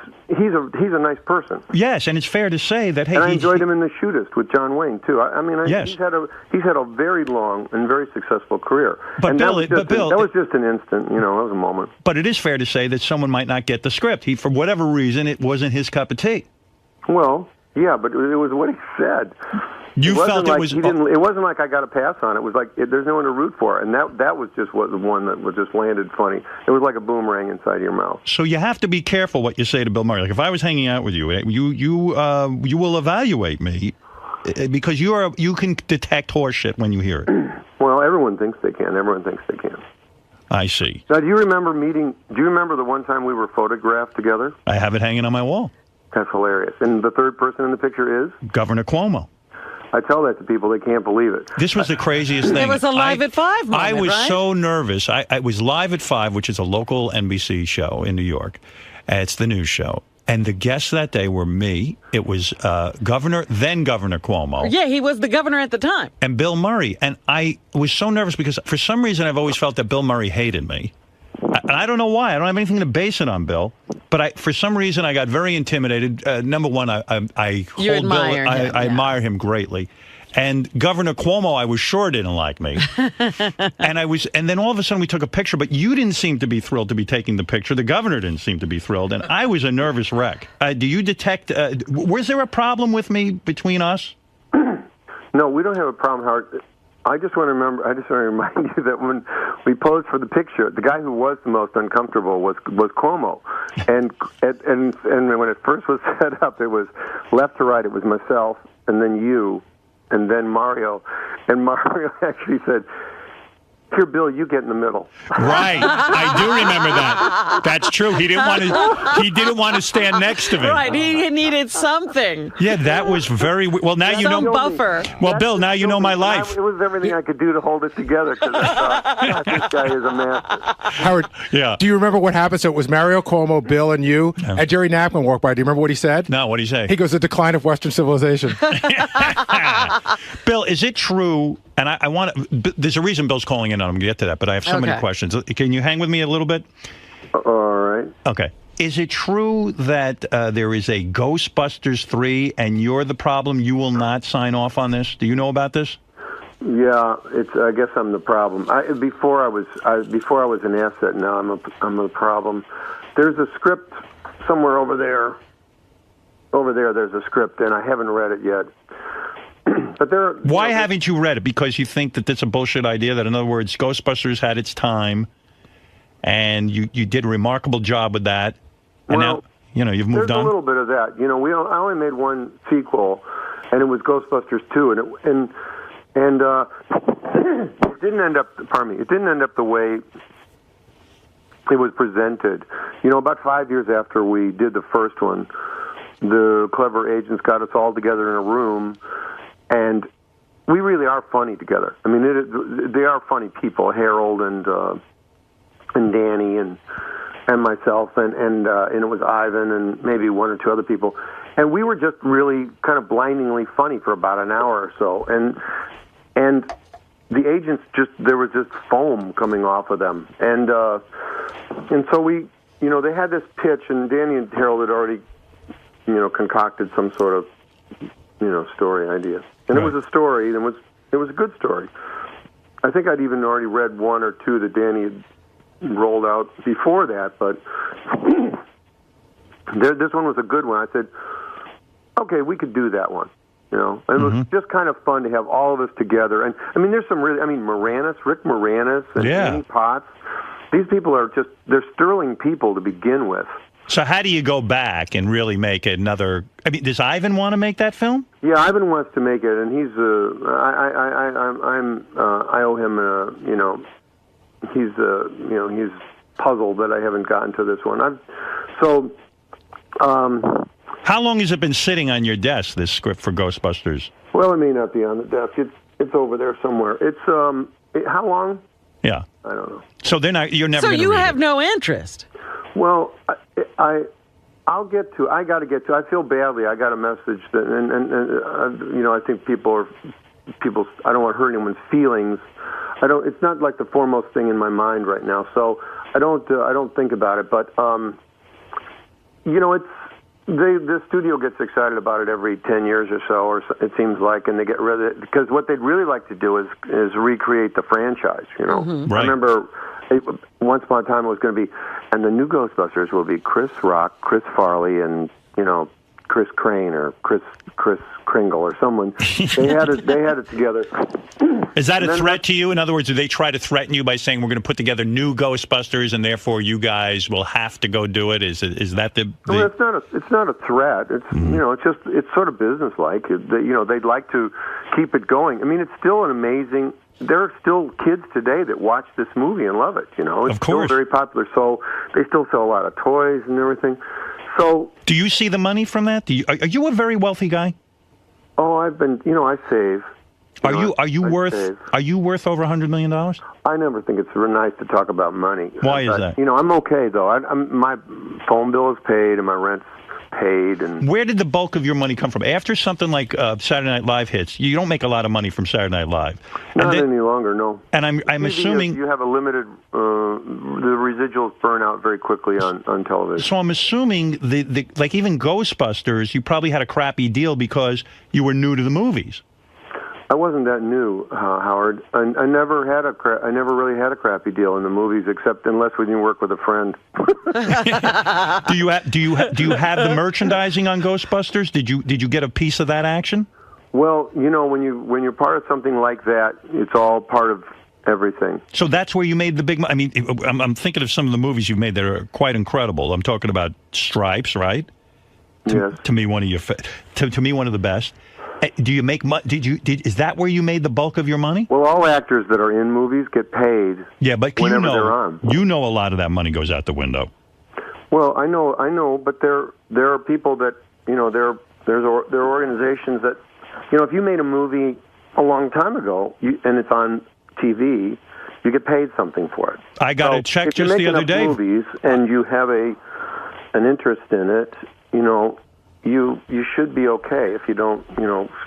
a nice person.
Yes, and it's fair to say that. Hey,
and I enjoyed him in The Shootist with John Wayne too.
Yes.
he's had a very long and very successful career.
But
and
Bill,
that was just an instant, you know, that was a moment.
But it is fair to say that someone might not get the script. For whatever reason, it wasn't his cup of tea.
Well, yeah, but it was what he said.
You felt it was.
It wasn't like I got a pass on it. It was like there's no one to root for, and that was just the one that was just landed funny. It was like a boomerang inside your mouth.
So you have to be careful what you say to Bill Murray. Like if I was hanging out with you, you will evaluate me because you can detect horseshit when you hear it.
Well, everyone thinks they can.
I see.
Now, do you remember the one time we were photographed together?
I have it hanging on my wall.
That's hilarious. And the third person in the picture is
Governor Cuomo.
I tell that to people, they can't believe it.
This was the craziest thing.
It was a Live at 5 moment,
I was
right?
so nervous. I was Live at 5, which is a local NBC show in New York.
It's the news show. And the guests that day were me. It was Governor Cuomo.
Yeah, he was the governor at the time.
And Bill Murray. And I was so nervous because for some reason I've always felt that Bill Murray hated me. And I don't know why. I don't have anything to base it on, Bill. But for some reason I got very intimidated. Number one, I admire him greatly. And Governor Cuomo, I was sure didn't like me. And then all of a sudden we took a picture, but you didn't seem to be thrilled to be taking the picture. The governor didn't seem to be thrilled, and I was a nervous wreck. Do you detect, was there a problem with me between us?
No, we don't have a problem, Howard. I just want to remind you that when we posed for the picture, the guy who was the most uncomfortable was Cuomo. And when it first was set up, it was left to right. It was myself, and then you, and then Mario. And Mario actually said, "Here, Bill, you get in the middle."
Right, I do remember that. That's true. He didn't want to stand next to me.
Right, he needed something.
Yeah, that was very well. Now you know.
Buffer.
Well, Bill, now you know my life.
It was everything I could do to hold it together because I thought, this guy is a master.
Howard, do you remember what happened? So it was Mario Cuomo, Bill, and you, and Jerry Knappman walked by. Do you remember what he said?
No, what did he say?
He goes, "The decline of Western civilization."
Bill, is it true? And I want to. There's a reason Bill's calling in. I'm going to get to that, but I have so many questions. Can you hang with me a little bit?
All right.
Okay. Is it true that there is a Ghostbusters 3 and you're the problem? You will not sign off on this? Do you know about this?
Yeah, I guess I'm the problem. Before I was an asset. Now I'm a problem. There's a script somewhere over there. Over there, there's a script, and I haven't read it yet. But
why haven't you read it? Because you think that that's a bullshit idea? That, in other words, Ghostbusters had its time, and you did a remarkable job with that, and now you've moved on.
There's a little bit of that. I only made one sequel, and it was Ghostbusters 2, and it didn't end up. Pardon me. It didn't end up the way it was presented. About 5 years after we did the first one, the clever agents got us all together in a room. And we really are funny together. I mean, they are funny people. Harold and Danny and myself and it was Ivan and maybe one or two other people. And we were just really kind of blindingly funny for about an hour or so. And the agents there was just foam coming off of them. And so we, they had this pitch, and Danny and Harold had already, concocted some sort of, story idea. And it was a story, and it was a good story. I think I'd even already read one or two that Danny had rolled out before that, but this one was a good one. I said, okay, we could do that one. And it was just kind of fun to have all of us together. And, I mean, there's some really, Rick Moranis and Annie Potts. These people are they're sterling people to begin with.
So how do you go back and really make another? I mean, does Ivan want to make that film?
Yeah, Ivan wants to make it, and he's I owe him he's puzzled that I haven't gotten to this one.
How long has it been sitting on your desk, this script for Ghostbusters?
Well, it may not be on the desk. It's over there somewhere. It's how long?
Yeah,
I don't know.
So you're never.
So you have
it.
No interest.
Well, I'll get to. I got to get to. I feel badly. I got a message that, and I think people. I don't want to hurt anyone's feelings. It's not like the foremost thing in my mind right now. So I don't think about it. But it's. The studio gets excited about it every 10 years or so, or it seems like, and they get rid of it because what they'd really like to do is recreate the franchise.
Right.
I remember once upon a time it was going to be, and the new Ghostbusters will be Chris Rock, Chris Farley, and Chris Crane or Chris Kringle or someone. They had it together.
Is that a threat to you? In other words, do they try to threaten you by saying we're going to put together new Ghostbusters and therefore you guys will have to go do it? Is that the?
Well, it's not a threat. It's it's sort of businesslike. They'd like to keep it going. I mean, it's still an amazing. There are still kids today that watch this movie and love it. It's still very popular. So they still sell a lot of toys and everything. So,
do you see the money from that? Are you a very wealthy guy?
Oh, I've been. I save.
Are you worth over $100 million?
I never think it's nice to talk about money.
Why is that?
You know, I'm okay though. My phone bill is paid and my rent's paid. And
where did the bulk of your money come from? After something like Saturday Night Live hits, you don't make a lot of money from Saturday Night Live.
Not any longer, no.
And I'm assuming
you have a limited. The residuals burn out very quickly on television.
So I'm assuming like even Ghostbusters, you probably had a crappy deal because you were new to the movies.
I wasn't that new, Howard. I never really had a crappy deal in the movies, except unless we didn't work with a friend.
Do you have the merchandising on Ghostbusters? Did you get a piece of that action?
Well, you know, when you're part of something like that, it's all part of everything.
So that's where you made the big. I mean, I'm thinking of some of the movies you've made that are quite incredible. I'm talking about Stripes, right?
Yes.
To me, one of your to me one of the best. Do you make money? Is that where you made the bulk of your money?
Well, all actors that are in movies get paid.
Yeah, but
whenever they're on.
You know, a lot of that money goes out the window.
Well, I know, but there are people that there are organizations that if you made a movie a long time ago and it's on TV, you get paid something for it.
I got a check just the other day.
If you make enough movies and you have an interest in it, you should be okay if you don't,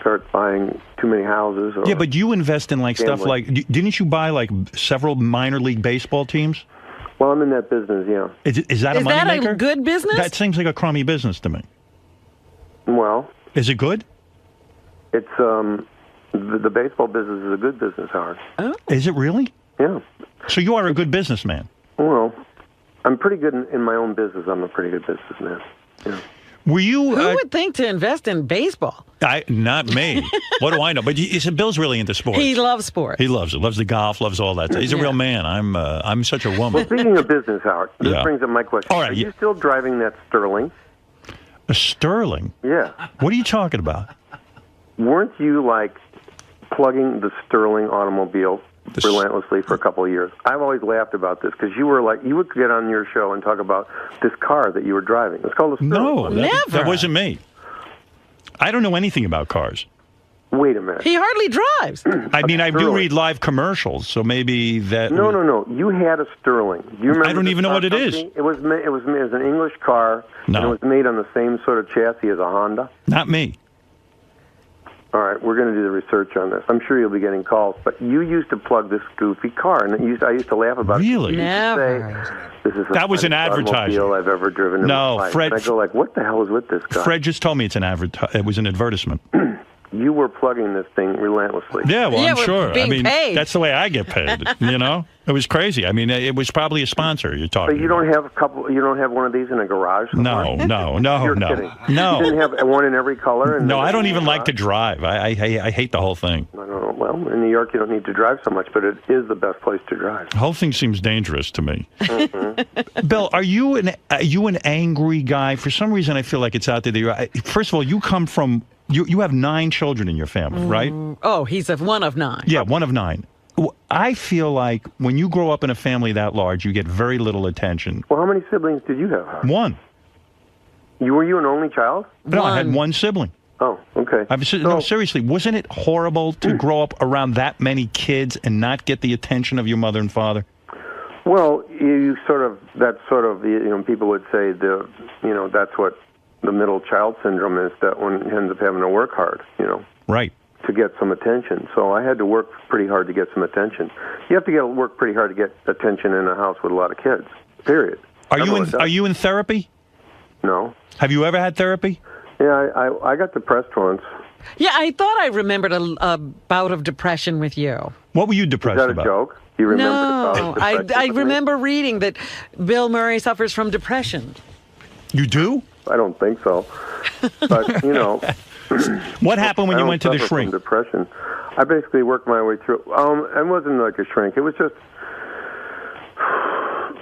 start buying too many houses. Or
yeah, but you invest in like stuff like, didn't you buy like several minor league baseball teams?
Well, I'm in that business, yeah.
Is that a money maker?
Is that a good business?
That seems like a crummy business to me.
Well,
is it good?
It's the baseball business is a good business, Howard.
Oh,
is it really?
Yeah.
So you are a good businessman.
Well, I'm pretty good in my own business. I'm a pretty good businessman. Yeah.
Were you?
Who would think to invest in baseball?
Not me. What do I know? But you said Bill's really into sports.
He loves sports.
He loves it. Loves the golf. Loves all that. He's a real man. I'm such a woman.
Well, speaking of business, Howard, this brings up my question.
All right,
are you still driving that Sterling?
A Sterling?
Yeah.
What are you talking about?
Weren't you like plugging the Sterling automobile relentlessly for a couple of years? I've always laughed about this because you would get on your show and talk about this car that you were driving. It's called a Sterling.
No, that wasn't me. I don't know anything about cars.
Wait a minute.
He hardly drives.
I mean, I do read live commercials, so maybe that.
No. You had a Sterling. Do you remember?
I don't even know what it is.
It was an English car.
No.
And it was made on the same sort of chassis as a Honda.
Not me.
All right, we're going to do the research on this. I'm sure you'll be getting calls, but you used to plug this goofy car, and I used to laugh about it.
Really?
Never.
This is
that was an advertisement
I've ever driven in my life.
Fred.
And I go like, what the hell is with this guy?
Fred just told me it was an advertisement.
You were plugging this thing relentlessly.
Yeah, well, I'm sure.
Being
I mean,
paid.
that's the way I get paid. It was crazy. I mean, it was probably a sponsor you're talking.
But you don't have you don't have one of these in a garage somewhere?
No.
You're kidding. You didn't have one in every color?
No, I don't even like to drive. I hate the whole thing.
I don't know. Well, in New York, you don't need to drive so much, but it is the best place to drive.
The whole thing seems dangerous to me.
Mm-hmm.
Bill, are you an angry guy? For some reason, I feel like it's out there that you're. First of all, you come from. You have 9 children in your family, right?
Oh, he's one of 9.
Yeah, one of 9. I feel like when you grow up in a family that large, you get very little attention.
Well, how many siblings did you have? Howard?
1.
Were you an only child?
No, I had 1 sibling.
Oh, okay.
No, seriously, wasn't it horrible to grow up around that many kids and not get the attention of your mother and father?
Well, people would say that's what the middle child syndrome is, that one ends up having to work hard,
Right.
to get some attention. So I had to work pretty hard to get some attention. You have to work pretty hard to get attention in a house with a lot of kids, period.
Are you in therapy?
No.
Have you ever had therapy?
Yeah, I got depressed once.
Yeah, I thought I remembered a bout of depression with you.
What were you depressed about?
Is that a joke? You remember
No, I remember reading that Bill Murray suffers from depression.
You do?
I don't think so. But,
What happened when you went to the shrink?
From depression. I basically worked my way through. It wasn't like a shrink. It was just,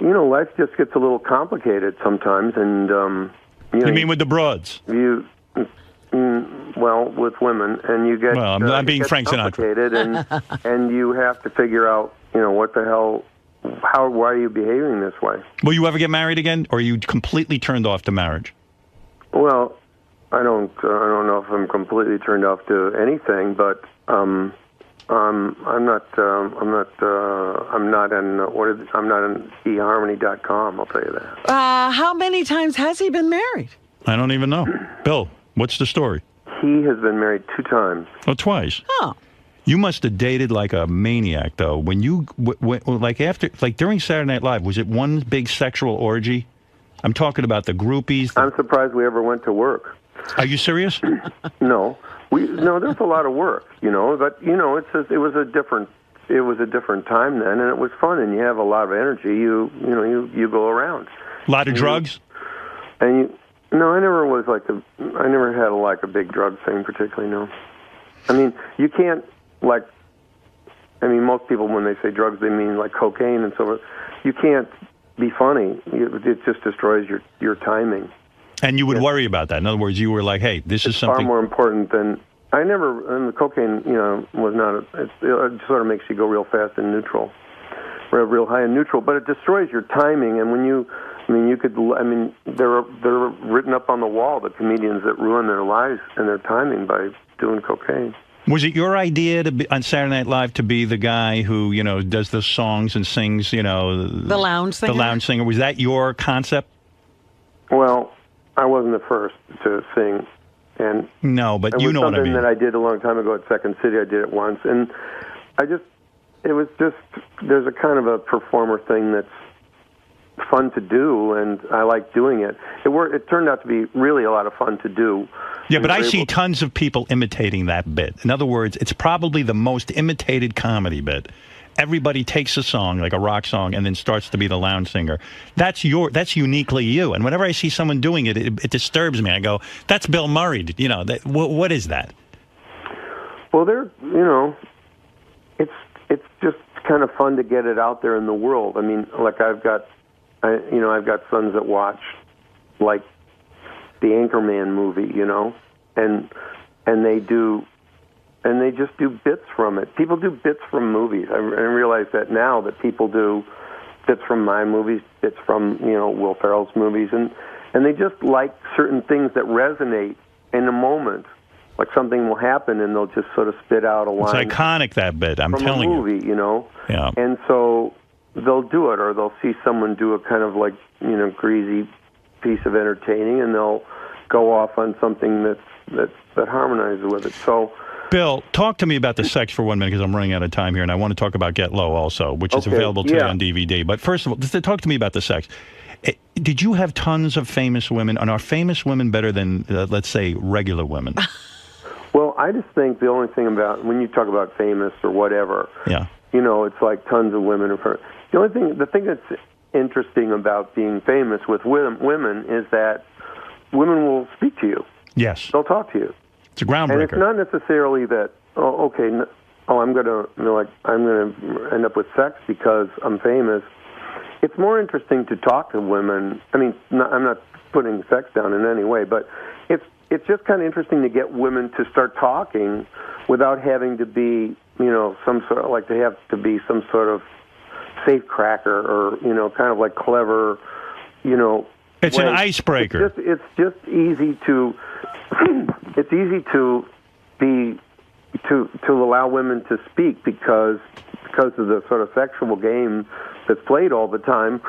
life just gets a little complicated sometimes. And
you mean with the broads?
Well, with women, and you get.
Well, I'm being Frank
Sinatra. And you have to figure out, what the hell. Why are you behaving this way?
Will you ever get married again, or are you completely turned off to marriage?
Well, I don't know if I'm completely turned off to anything, but I'm not on eharmony.com. I'll tell you that.
How many times has he been married?
I don't even know. Bill, what's the story?
He has been married 2 times.
Oh, twice.
Oh.
You must have dated like a maniac, though. When you, during Saturday Night Live, was it one big sexual orgy? I'm talking about the groupies.
I'm surprised we ever went to work.
Are you serious?
No. There's a lot of work, but, it was a different time then, and it was fun, and you have a lot of energy. You go around.
A lot of drugs?
And I never was I never had a big drug thing particularly, no. I mean, you can't, most people when they say drugs, they mean like cocaine and so forth. You can't be funny. It just destroys your timing.
And you would worry about that. In other words, you were like, hey, this is something...
far more important than... and the cocaine, was not... It sort of makes you go real fast in neutral. Real high in neutral. But it destroys your timing. And when you... they're written up on the wall, the comedians that ruin their lives and their timing by doing cocaine.
Was it your idea to be on Saturday Night Live to be the guy who, does the songs and sings, the
lounge singer?
The lounge singer. Was that your concept?
Well, I wasn't the first to sing. And
no, but you know what I mean.
It was something that I did a long time ago at Second City. I did it once. And there's a kind of a performer thing that's fun to do, and I like doing it. It turned out to be really a lot of fun to do.
Yeah, but I see tons of people imitating that bit. In other words, it's probably the most imitated comedy bit. Everybody takes a song, like a rock song, and then starts to be the lounge singer. That's uniquely you. And whenever I see someone doing it, it disturbs me. I go, that's Bill Murray. What is that?
Well, it's just kind of fun to get it out there in the world. I mean, like I've got sons that watch, like, the Anchorman movie, and they just do bits from it. People do bits from movies. I realize that now, that people do bits from my movies, bits from, Will Ferrell's movies, and they just like certain things that resonate in a moment. Like something will happen and they'll just sort of spit out a line.
It's iconic, that bit, I'm telling you.
From a movie,
Yeah.
And so they'll do it, or they'll see someone do a kind of greasy piece of entertaining, and they'll go off on something that harmonizes with it. So,
Bill, talk to me about the sex for 1 minute, because I'm running out of time here, and I want to talk about Get Low also, which is available today on DVD. But first of all, just talk to me about the sex. Did you have tons of famous women, and are famous women better than, let's say, regular women?
Well, I just think the only thing about, when you talk about famous or whatever, it's like tons of women. The thing that's interesting about being famous with women is that women will speak to you.
Yes.
They'll talk to you.
It's a groundbreaker.
And it's not necessarily that, I'm going to end up with sex because I'm famous. It's more interesting to talk to women. I mean, I'm not putting sex down in any way, but it's just kind of interesting to get women to start talking without having to be, some sort of, they have to be some sort of safe cracker or, kind of like clever,
It's an icebreaker.
It's just easy to, to allow women to speak because of the sort of sexual game that's played all the time.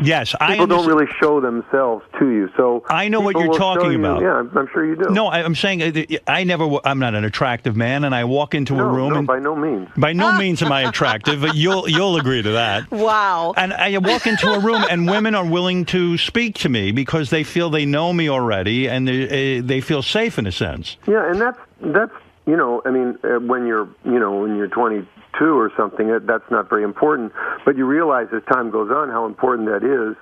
Yes,
people don't really show themselves to you. So
I know what you're talking about.
Yeah, I'm sure you do.
No, I'm saying I'm not an attractive man, and I walk into a room.
No,
and
by no means.
By no means am I attractive, but you'll agree to that.
Wow.
And I walk into a room, and women are willing to speak to me because they feel they know me already, and they feel safe in a sense.
Yeah, and that's when you're 22 or something, that's not very important. But you realize as time goes on how important that is,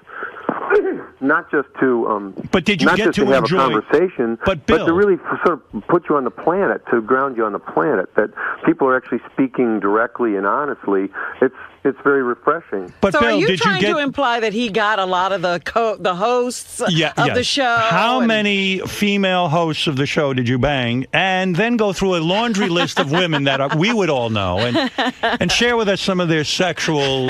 not just to
but did you
not
get
just
to
have
enjoy,
a conversation,
but Bill,
to really sort of put you on the planet, to ground you on the planet. That people are actually speaking directly and honestly. it's very refreshing.
But
so
Bill,
are you
did
trying
you get
to imply that he got a lot of the hosts of the show?
How many female hosts of the show did you bang? And then go through a laundry list of women that we would all know and share with us some of their sexual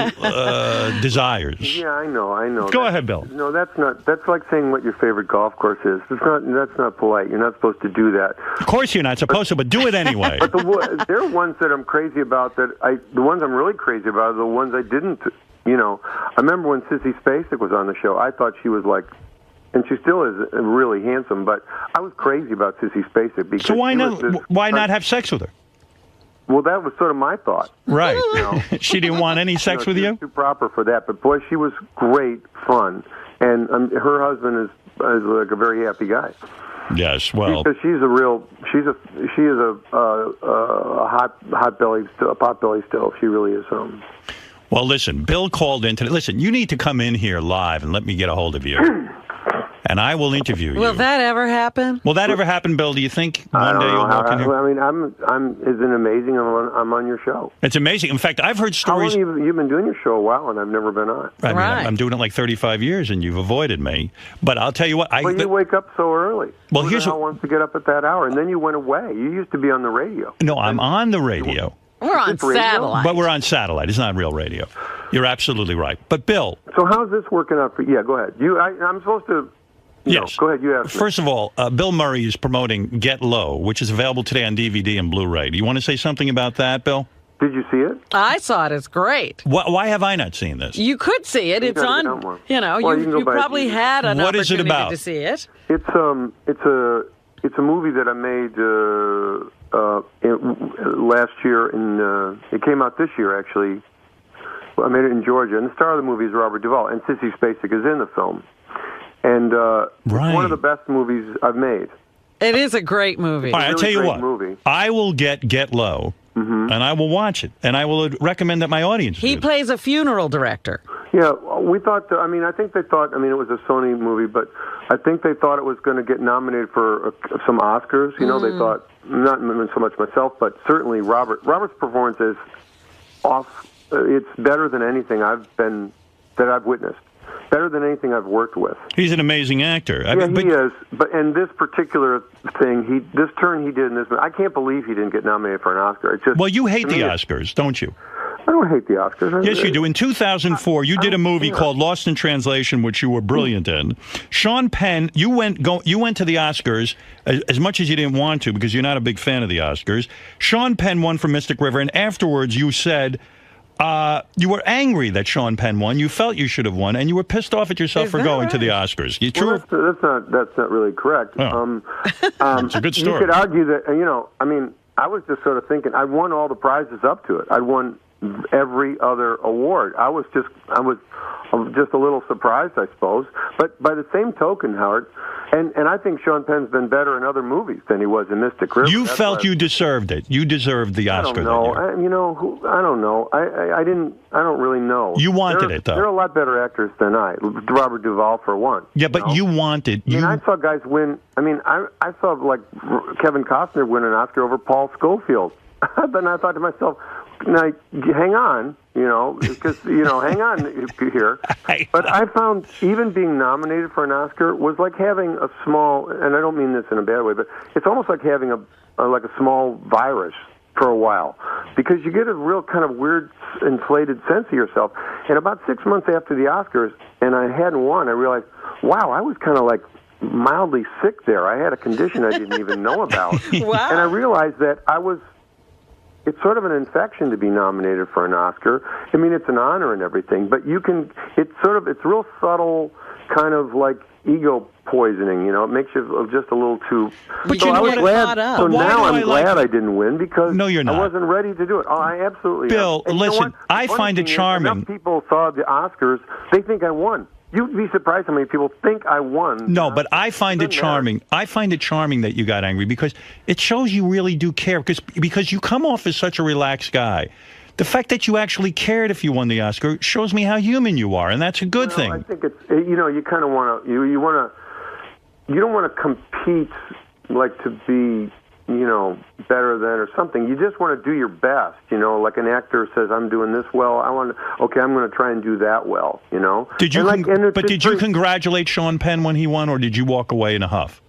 desires.
Yeah, I know.
Go ahead, Bill.
No, that's like saying what your favorite golf course is. That's not polite. You're not supposed to do that.
Of course you're not supposed to, but do it anyway.
But there are ones that I'm crazy about the ones I'm really crazy about are the ones I didn't, I remember when Sissy Spacek was on the show, I thought she was like, and she still is really handsome, but I was crazy about Sissy Spacek because
so why not have sex with her?
Well, that was sort of my thought.
Right. She didn't want any sex with you?
Too proper for that, but boy, she was great fun, and her husband is like a very happy guy.
Yes, well,
because she is a hot belly, a pot belly still. She really is.
Well, listen, Bill called in today. Listen, you need to come in here live and let me get a hold of you, and I will interview you.
Will that ever happen?
Will that ever happen, Bill? Do you think one day you'll walk in here?
I mean, isn't it amazing? I'm on your show.
It's amazing. In fact, I've heard stories.
How long you've been doing your show a while, and I've never been on.
I mean, I'm doing it like 35 years, and you've avoided me. But I'll tell you what.
But you wake up so early.
Well,
Who the hell wants to get up at that hour? And then you went away. You used to be on the radio.
No, I'm on the radio.
We're on satellite.
But we're on satellite. It's not real radio. You're absolutely right. But Bill.
So how's this working out for you? Yeah, go ahead. I'm supposed to.
Yes.
Go ahead. You ask me.
First of all, Bill Murray is promoting Get Low, which is available today on DVD and Blu-ray. Do you want to say something about that, Bill?
Did you see it?
I saw it. It's great.
Why have I not seen this?
You could see it. It's on. You probably had an
What is it
opportunity
about?
to see it.
It's a movie that I made last year. It came out this year actually. I made it in Georgia, and the star of the movie is Robert Duvall, and Sissy Spacek is in the film. And it's one of the best movies I've made.
It is a great movie.
All right, I'll tell you what. I will Get Low, and I will watch it, and I will recommend that my audience
He plays a funeral director.
Yeah, we thought, I think they thought, it was a Sony movie, but I think they thought it was going to get nominated for some Oscars. They thought, not so much myself, but certainly Robert's performance is off. It's better than anything that I've witnessed. Better than anything I've worked with.
He's an amazing actor.
He is. But in this particular thing, this turn he did in this, I can't believe he didn't get nominated for an Oscar.
Well, you hate the Oscars, don't you?
I don't hate the Oscars.
Yes, you do. In 2004, you did a movie called Lost in Translation, which you were brilliant in. Sean Penn, you went to the Oscars as much as you didn't want to because you're not a big fan of the Oscars. Sean Penn won for Mystic River, and afterwards you said you were angry that Sean Penn won. You felt you should have won, and you were pissed off at yourself for going to the Oscars. You true?
Well, that's not really correct.
Oh. It's a good story.
You could argue that I was just sort of thinking I won all the prizes up to it. I won every other award. I was just a little surprised, I suppose. But by the same token, Howard, and I think Sean Penn's been better in other movies than he was in Mystic River.
You felt you deserved it. You deserved the Oscar.
I don't know. I don't know. I don't really know.
You wanted it, though.
There are a lot better actors than I. Robert Duvall, for one.
Yeah, but you wanted.
I saw guys win. I saw like Kevin Costner win an Oscar over Paul Scofield. Then I thought to myself, now, hang on, because, hang on here. But I found even being nominated for an Oscar was like having a small, and I don't mean this in a bad way, but it's almost like having a small virus for a while, because you get a real kind of weird, inflated sense of yourself. And about 6 months after the Oscars, and I hadn't won, I realized, wow, I was kind of like mildly sick there. I had a condition I didn't even know about.
Wow.
And I realized that it's sort of an infection to be nominated for an Oscar. It's an honor and everything, but it's real subtle, kind of like ego poisoning, it makes you just a little too...
But so I was glad.
So now I'm glad I didn't win because
no, you're not.
I wasn't ready to do it. Oh, I absolutely
Bill, listen, I find it charming.
Enough people saw the Oscars, they think I won. You'd be surprised how many people think I won.
No, but I find it charming. I find it charming that you got angry because it shows you really do care. Because you come off as such a relaxed guy. The fact that you actually cared if you won the Oscar shows me how human you are, and that's a good thing.
I think it's you kind of want to you don't want to compete like to be better than or something. You just want to do your best, like an actor says, I'm doing this well. I'm going to try and do that well,
Did you? Did you congratulate Sean Penn when he won, or did you walk away in a huff?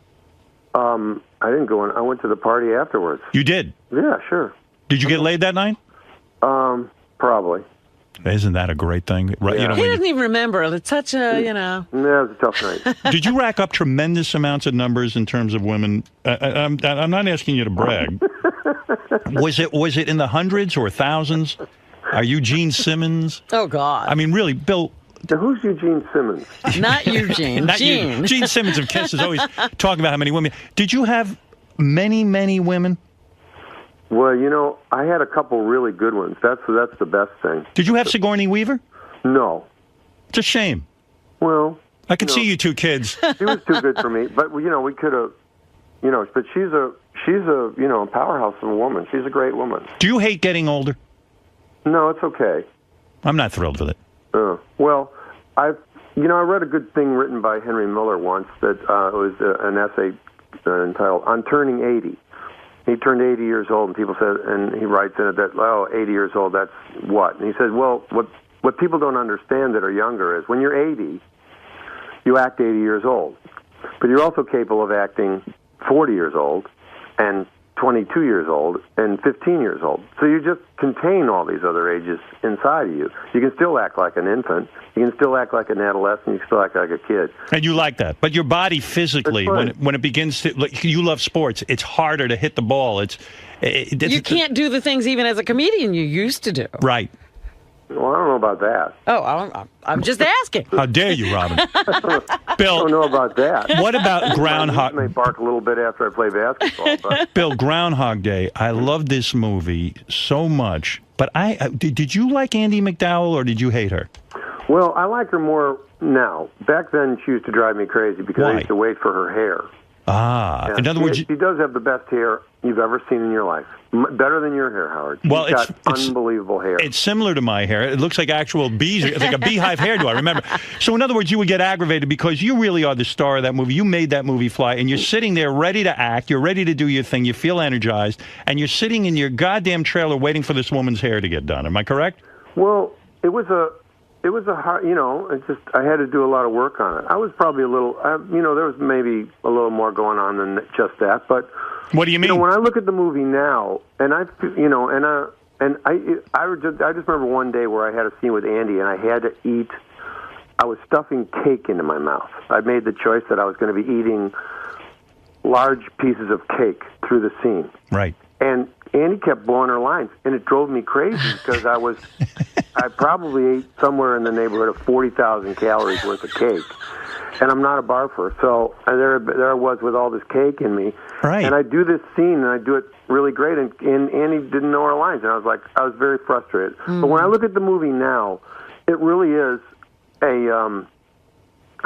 I didn't go in. I went to the party afterwards.
You did?
Yeah, sure.
Did you get laid that night?
Probably.
Isn't that a great thing? Right?
Yeah. He doesn't even remember. It's such a,
Yeah, it was a tough night.
Did you rack up tremendous amounts of numbers in terms of women? I'm not asking you to brag. Was it in the hundreds or thousands? Are you Gene Simmons?
Oh, God.
I mean, really, Bill.
Who's Eugene Simmons?
Not Eugene.
Not
Gene.
Gene Simmons of Kiss is always talking about how many women. Did you have many women?
Well, I had a couple really good ones. That's the best thing.
Did you have Sigourney Weaver?
No.
It's a shame.
Well,
I could see you two kids.
She was too good for me, but we could have, but she's a powerhouse of a woman. She's a great woman.
Do you hate getting older?
No, it's okay.
I'm not thrilled with it.
Well, I read a good thing written by Henry Miller once that was an essay entitled "On Turning 80." He turned 80 years old, and people said, and he writes in it that, 80 years old, that's what? And he said, well, what people don't understand that are younger is when you're 80, you act 80 years old. But you're also capable of acting 40 years old and 22 years old and 15 years old. So you just contain all these other ages inside of you. You can still act like an infant. You can still act like an adolescent. You can still act like a kid.
And you like that. But your body physically, when it begins to, you love sports, it's harder to hit the ball. You
can't do the things even as a comedian you used to do.
Right.
Well, I don't know about that.
Oh, I'm just asking.
How dare you, Robin? Bill,
I don't know about that.
What about Groundhog?
I may bark a little bit after I play basketball. But.
Bill, Groundhog Day. I love this movie so much. But did you like Andie MacDowell or did you hate her?
Well, I like her more now. Back then, she used to drive me crazy because I used to wait for her hair.
Ah, in other words,
she does have the best hair you've ever seen in your life. Better than your hair, Howard. She's got unbelievable hair.
It's similar to my hair. It looks like actual bees. It's like a beehive hairdo, I remember. So in other words, you would get aggravated because you really are the star of that movie. You made that movie fly, and you're sitting there ready to act. You're ready to do your thing. You feel energized, and you're sitting in your goddamn trailer waiting for this woman's hair to get done. Am I correct?
Well, it was a hard, it's just, I had to do a lot of work on it. I was probably a little, there was maybe a little more going on than just that, but.
What do you mean?
When I look at the movie now, and I just remember one day where I had a scene with Andy, and I had to eat, I was stuffing cake into my mouth. I made the choice that I was going to be eating large pieces of cake through the scene.
Right.
And Andy kept blowing her lines, and it drove me crazy because I probably ate somewhere in the neighborhood of 40,000 calories worth of cake. And I'm not a barfer, so there I was with all this cake in me.
Right.
And I do this scene, and I do it really great, and Annie didn't know her lines, and I was very frustrated. But when I look at the movie now, it really is I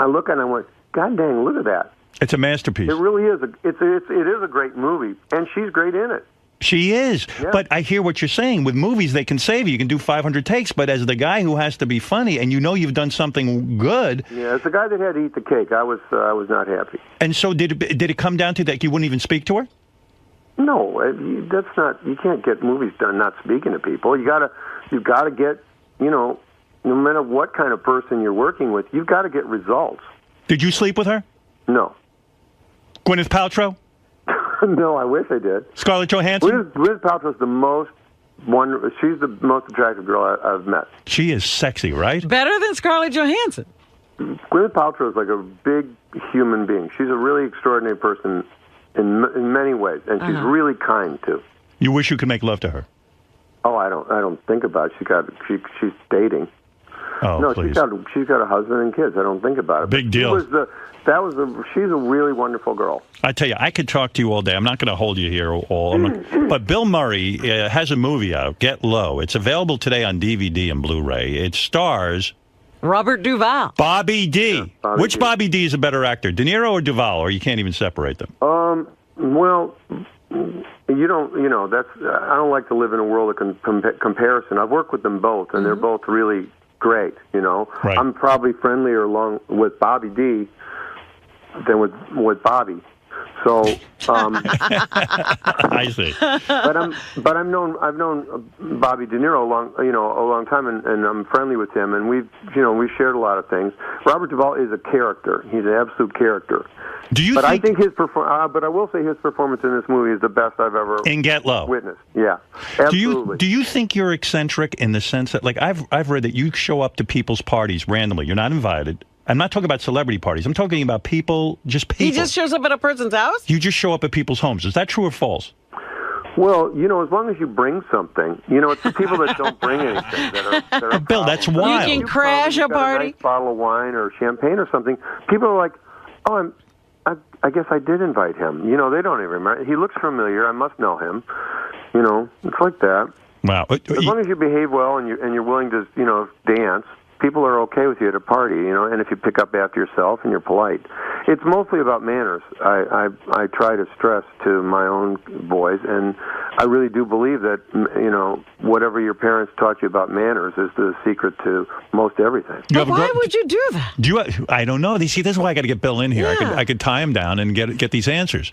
look at it and I went, God dang, look at that.
It's a masterpiece.
It really is. It is a great movie, and she's great in it.
She is. Yeah. But I hear what you're saying. With movies, they can save you. You can do 500 takes. But as the guy who has to be funny, and you've done something good.
Yeah, as the guy that had to eat the cake, I was not happy.
And so did it come down to that you wouldn't even speak to her?
No, that's not. You can't get movies done not speaking to people. You've got to get, no matter what kind of person you're working with, you've got to get results.
Did you sleep with her?
No.
Gwyneth Paltrow?
No, I wish I did.
Scarlett Johansson?
Gwyneth Paltrow's she's the most attractive girl I've met.
She is sexy, right?
Better than Scarlett Johansson.
Gwyneth Paltrow is like a big human being. She's a really extraordinary person in many ways, and she's really kind too.
You wish you could make love to her?
Oh, I don't think about it. She's dating.
Oh,
no,
please.
she's got a husband and kids. I don't think about it.
Big deal.
She's a really wonderful girl.
I tell you, I could talk to you all day. I'm not going to hold you here all. But Bill Murray has a movie out, Get Low. It's available today on DVD and Blu-ray. It stars
Robert Duvall.
Bobby D.
Yeah,
Which Bobby D is a better actor, De Niro or Duvall, or you can't even separate them?
Well, you don't. I don't like to live in a world of comparison. I've worked with them both, and they're both really great.
Right.
I'm probably friendlier along with Bobby D than with Bobby. So,
I see.
But I've known Bobby De Niro a long time, and I'm friendly with him, and we shared a lot of things. Robert Duvall is a character. He's an absolute character.
Do you?
But I think his but I will say his performance in this movie is the best I've ever witnessed. Yeah, absolutely.
Do you think you're eccentric in the sense that, like, I've read that you show up to people's parties randomly. You're not invited. I'm not talking about celebrity parties. I'm talking about people, just people.
He just shows up at a person's house?
You just show up at people's homes. Is that true or false?
Well, as long as you bring something, it's the people that don't bring anything that are
Bill, that's wild.
You can crash a party.
A nice bottle of wine or champagne or something. People are like, oh, I guess I did invite him. They don't even remember. He looks familiar. I must know him. It's like that.
Wow.
As long as you behave well and you're willing to, dance, people are okay with you at a party, and if you pick up after yourself and you're polite. It's mostly about manners. I try to stress to my own boys, and I really do believe that, whatever your parents taught you about manners is the secret to most everything.
Why would you do that?
I don't know. See, this is why I got to get Bill in here.
Yeah.
I could tie him down and get these answers.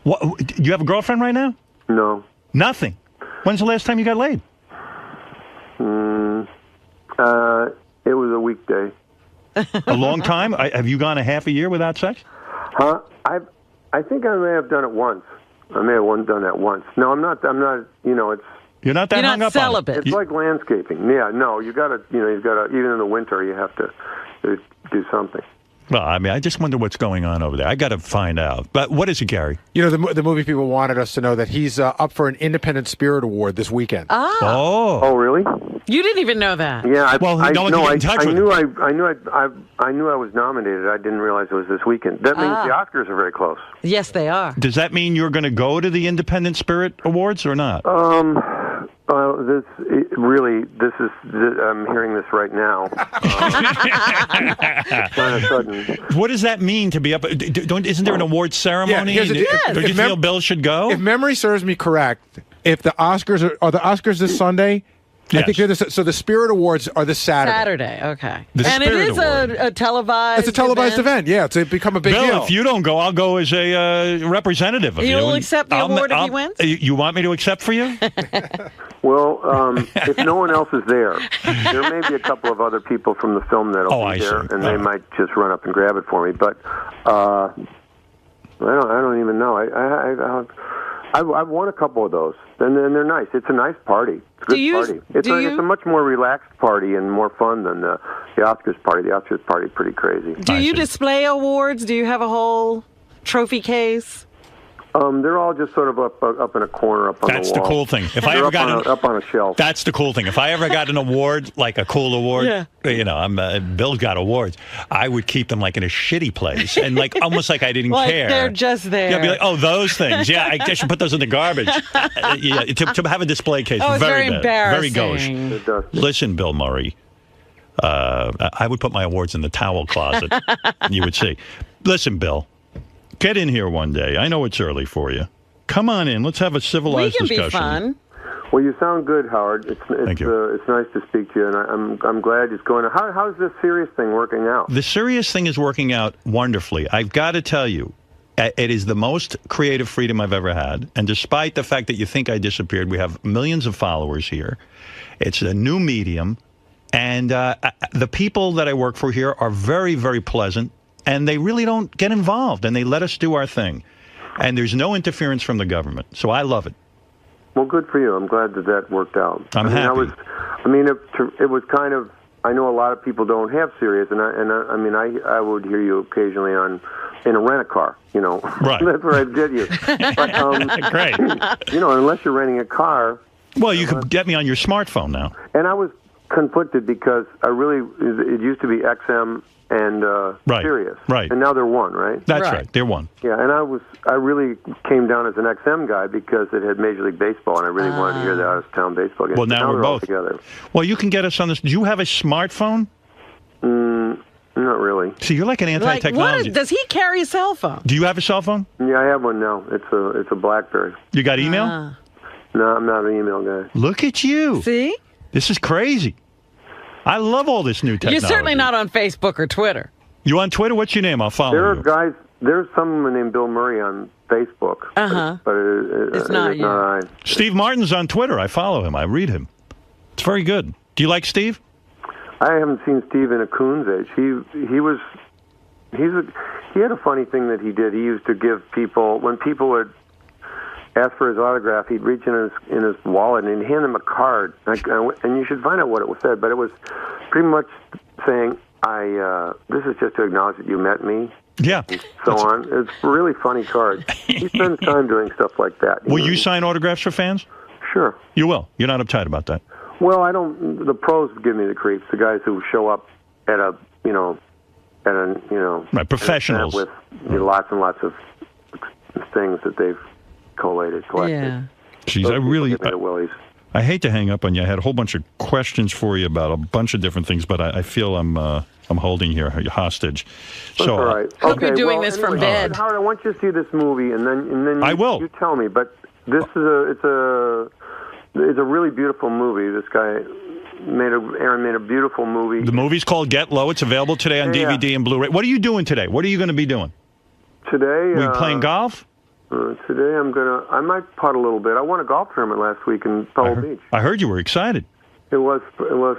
Do you have a girlfriend right now?
No.
Nothing. When's the last time you got laid?
It was a weekday.
A long time? Have you gone a half a year without sex?
Huh? I think I may have done it once. I may have done that once. No, I'm not. It's.
You're not that hung up
celibate.
on it.
It's like landscaping. Yeah, no, you've got to, even in the winter, you have to do something.
Well, I just wonder what's going on over there. I got to find out. But what is it, Gary?
The movie people wanted us to know that he's up for an Independent Spirit Award this weekend.
Oh, really?
You didn't even know that.
Yeah, I knew I was nominated. I didn't realize it was this weekend. That means the Oscars are very close.
Yes, they are.
Does that mean you're going to go to the Independent Spirit Awards or not? I'm hearing this right now. Kind of sudden. What does that mean to be up? Isn't there an award ceremony?
Yeah,
Don't you feel Bill should go?
If memory serves me correct, if the Oscars are the Oscars this Sunday.
Yes.
I think they're so the Spirit Awards are this Saturday.
Okay.
And
it is a televised.
It's a televised event. Yeah, it's become a big
Bill,
deal.
if you don't go, I'll go as a representative of you.
You'll accept the award if he wins?
You want me to accept for you?
Well, if no one else is there may be a couple of other people from the film that'll be there, and they might just run up and grab it for me. But I don't even know. I've won a couple of those, and they're nice. It's a nice party. It's a good party. It's a much more relaxed party and more fun than the Oscars party. The Oscars party is pretty crazy.
Do you display awards? Do you have a whole trophy case?
They're all just sort of up in a corner, up on the wall.
That's the cool thing. If I ever got
up on a shelf.
That's the cool thing. If I ever got an award, like a cool award, Bill's got awards, I would keep them like in a shitty place and almost like I didn't care.
They're just there.
Yeah, I'd be like, oh, those things. Yeah, I should put those in the garbage. To have a display case.
Oh, it's very
embarrassing.
embarrassing.
Very gauche. Listen, Bill Murray. I would put my awards in the towel closet. You would see. Listen, Bill. Get in here one day. I know it's early for you. Come on in. Let's have a civilized discussion.
We can be fun.
Well, you sound good, Howard.
Thank you.
It's nice to speak to you, and I'm glad it's going. How's this serious thing working out?
The serious thing is working out wonderfully. I've got to tell you, it is the most creative freedom I've ever had. And despite the fact that you think I disappeared, we have millions of followers here. It's a new medium, and the people that I work for here are very, very pleasant. And they really don't get involved, and they let us do our thing. And there's no interference from the government. So I love it.
Well, good for you. I'm glad that worked out.
I'm happy.
It was kind of, I know a lot of people don't have Sirius, and I would hear you occasionally in a rent-a-car, Right. That's where I'd get you. But,
great.
Unless you're renting a car.
Well, you could get me on your smartphone now.
And I was conflicted because it used to be XM and Sirius.
Right.
And now they're one, right?
That's right. They're one.
Yeah, and I really came down as an XM guy because it had Major League Baseball, and I really wanted to hear the out-of-town baseball games.
Well, now we're both
together.
Well, you can get us on this. Do you have a smartphone?
Not really.
See, you're like an anti-technology.
Does he carry a cell phone?
Do you have a cell phone?
Yeah, I have one now. It's a BlackBerry.
You got email?
No, I'm not an email guy.
Look at you.
See?
This is crazy. I love all this new technology.
You're certainly not on Facebook or Twitter.
You on Twitter? What's your name? I'll follow
There are
you.
guys. there's someone named Bill Murray on Facebook. But
it's not you.
I.
Steve Martin's on Twitter. I follow him. I read him. It's very good. Do you like Steve?
I haven't seen Steve in a coon's age. He had a funny thing that he did. He used to give people, when people would ask for his autograph, he'd reach in his wallet and he'd hand them a card. And you should find out what it said, but it was pretty much saying, this is just to acknowledge that you met me.
Yeah.
And so on. It's a really funny card. He spends time doing stuff like that.
Will you sign autographs for fans?
Sure.
You will. You're not uptight about that.
Well, I don't. The pros give me the creeps. The guys who show up at a
right, professionals
with lots and lots of things that they've collected.
Yeah.
Jeez, I hate to hang up on you. I had a whole bunch of questions for you about a bunch of different things, but I feel I'm holding you hostage.
That's all right.
Hope you're doing this from bed.
Howard, I want you to see this movie, and then
I will.
You tell me. But this is it's a really beautiful movie. This guy Aaron made a beautiful movie.
The movie's called Get Low. It's available today on DVD and Blu-ray. What are you doing today? What are you going to be doing?
Today?
Are you playing golf?
Today I might putt a little bit. I won a golf tournament last week in Pebble Beach.
I heard you were excited.
It was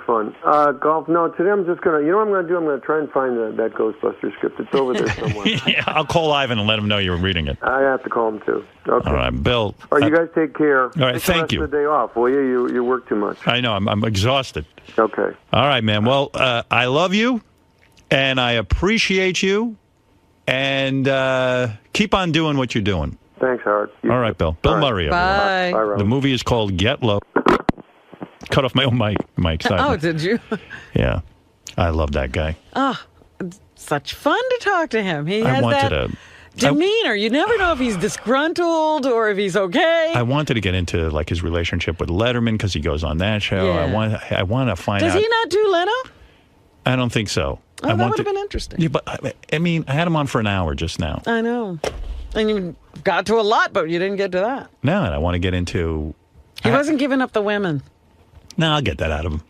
fun. Golf, no, today I'm just going to, you know what I'm going to do? I'm going to try and find that Ghostbusters script. It's over there somewhere.
Yeah, I'll call Ivan and let him know you were reading it.
I have to call him too. Okay.
All right, Bill.
All right, you guys take care.
All right, thank you.
Take the day off, will you? You work too much.
I know, I'm exhausted.
Okay.
All right, man. Well, I love you, and I appreciate you, and keep on doing what you're doing.
Thanks, Howard.
All right, Bill. Bill Murray.
Bye.
Bye,
the movie is called Get Low. Cut off my own mic.
Oh, did you?
Yeah. I love that guy.
Oh, it's such fun to talk to him. He has that demeanor. You never know if he's disgruntled or if he's okay.
I wanted to get into like his relationship with Letterman because he goes on that show.
Yeah.
I want to find out.
Does he not do Leno?
I don't think so.
Oh, that would have been interesting.
Yeah, but I mean, I had him on for an hour just now.
I know. And you got to a lot, but you didn't get to that.
No, and I want to get into...
He wasn't giving up the women.
No, I'll get that out of him.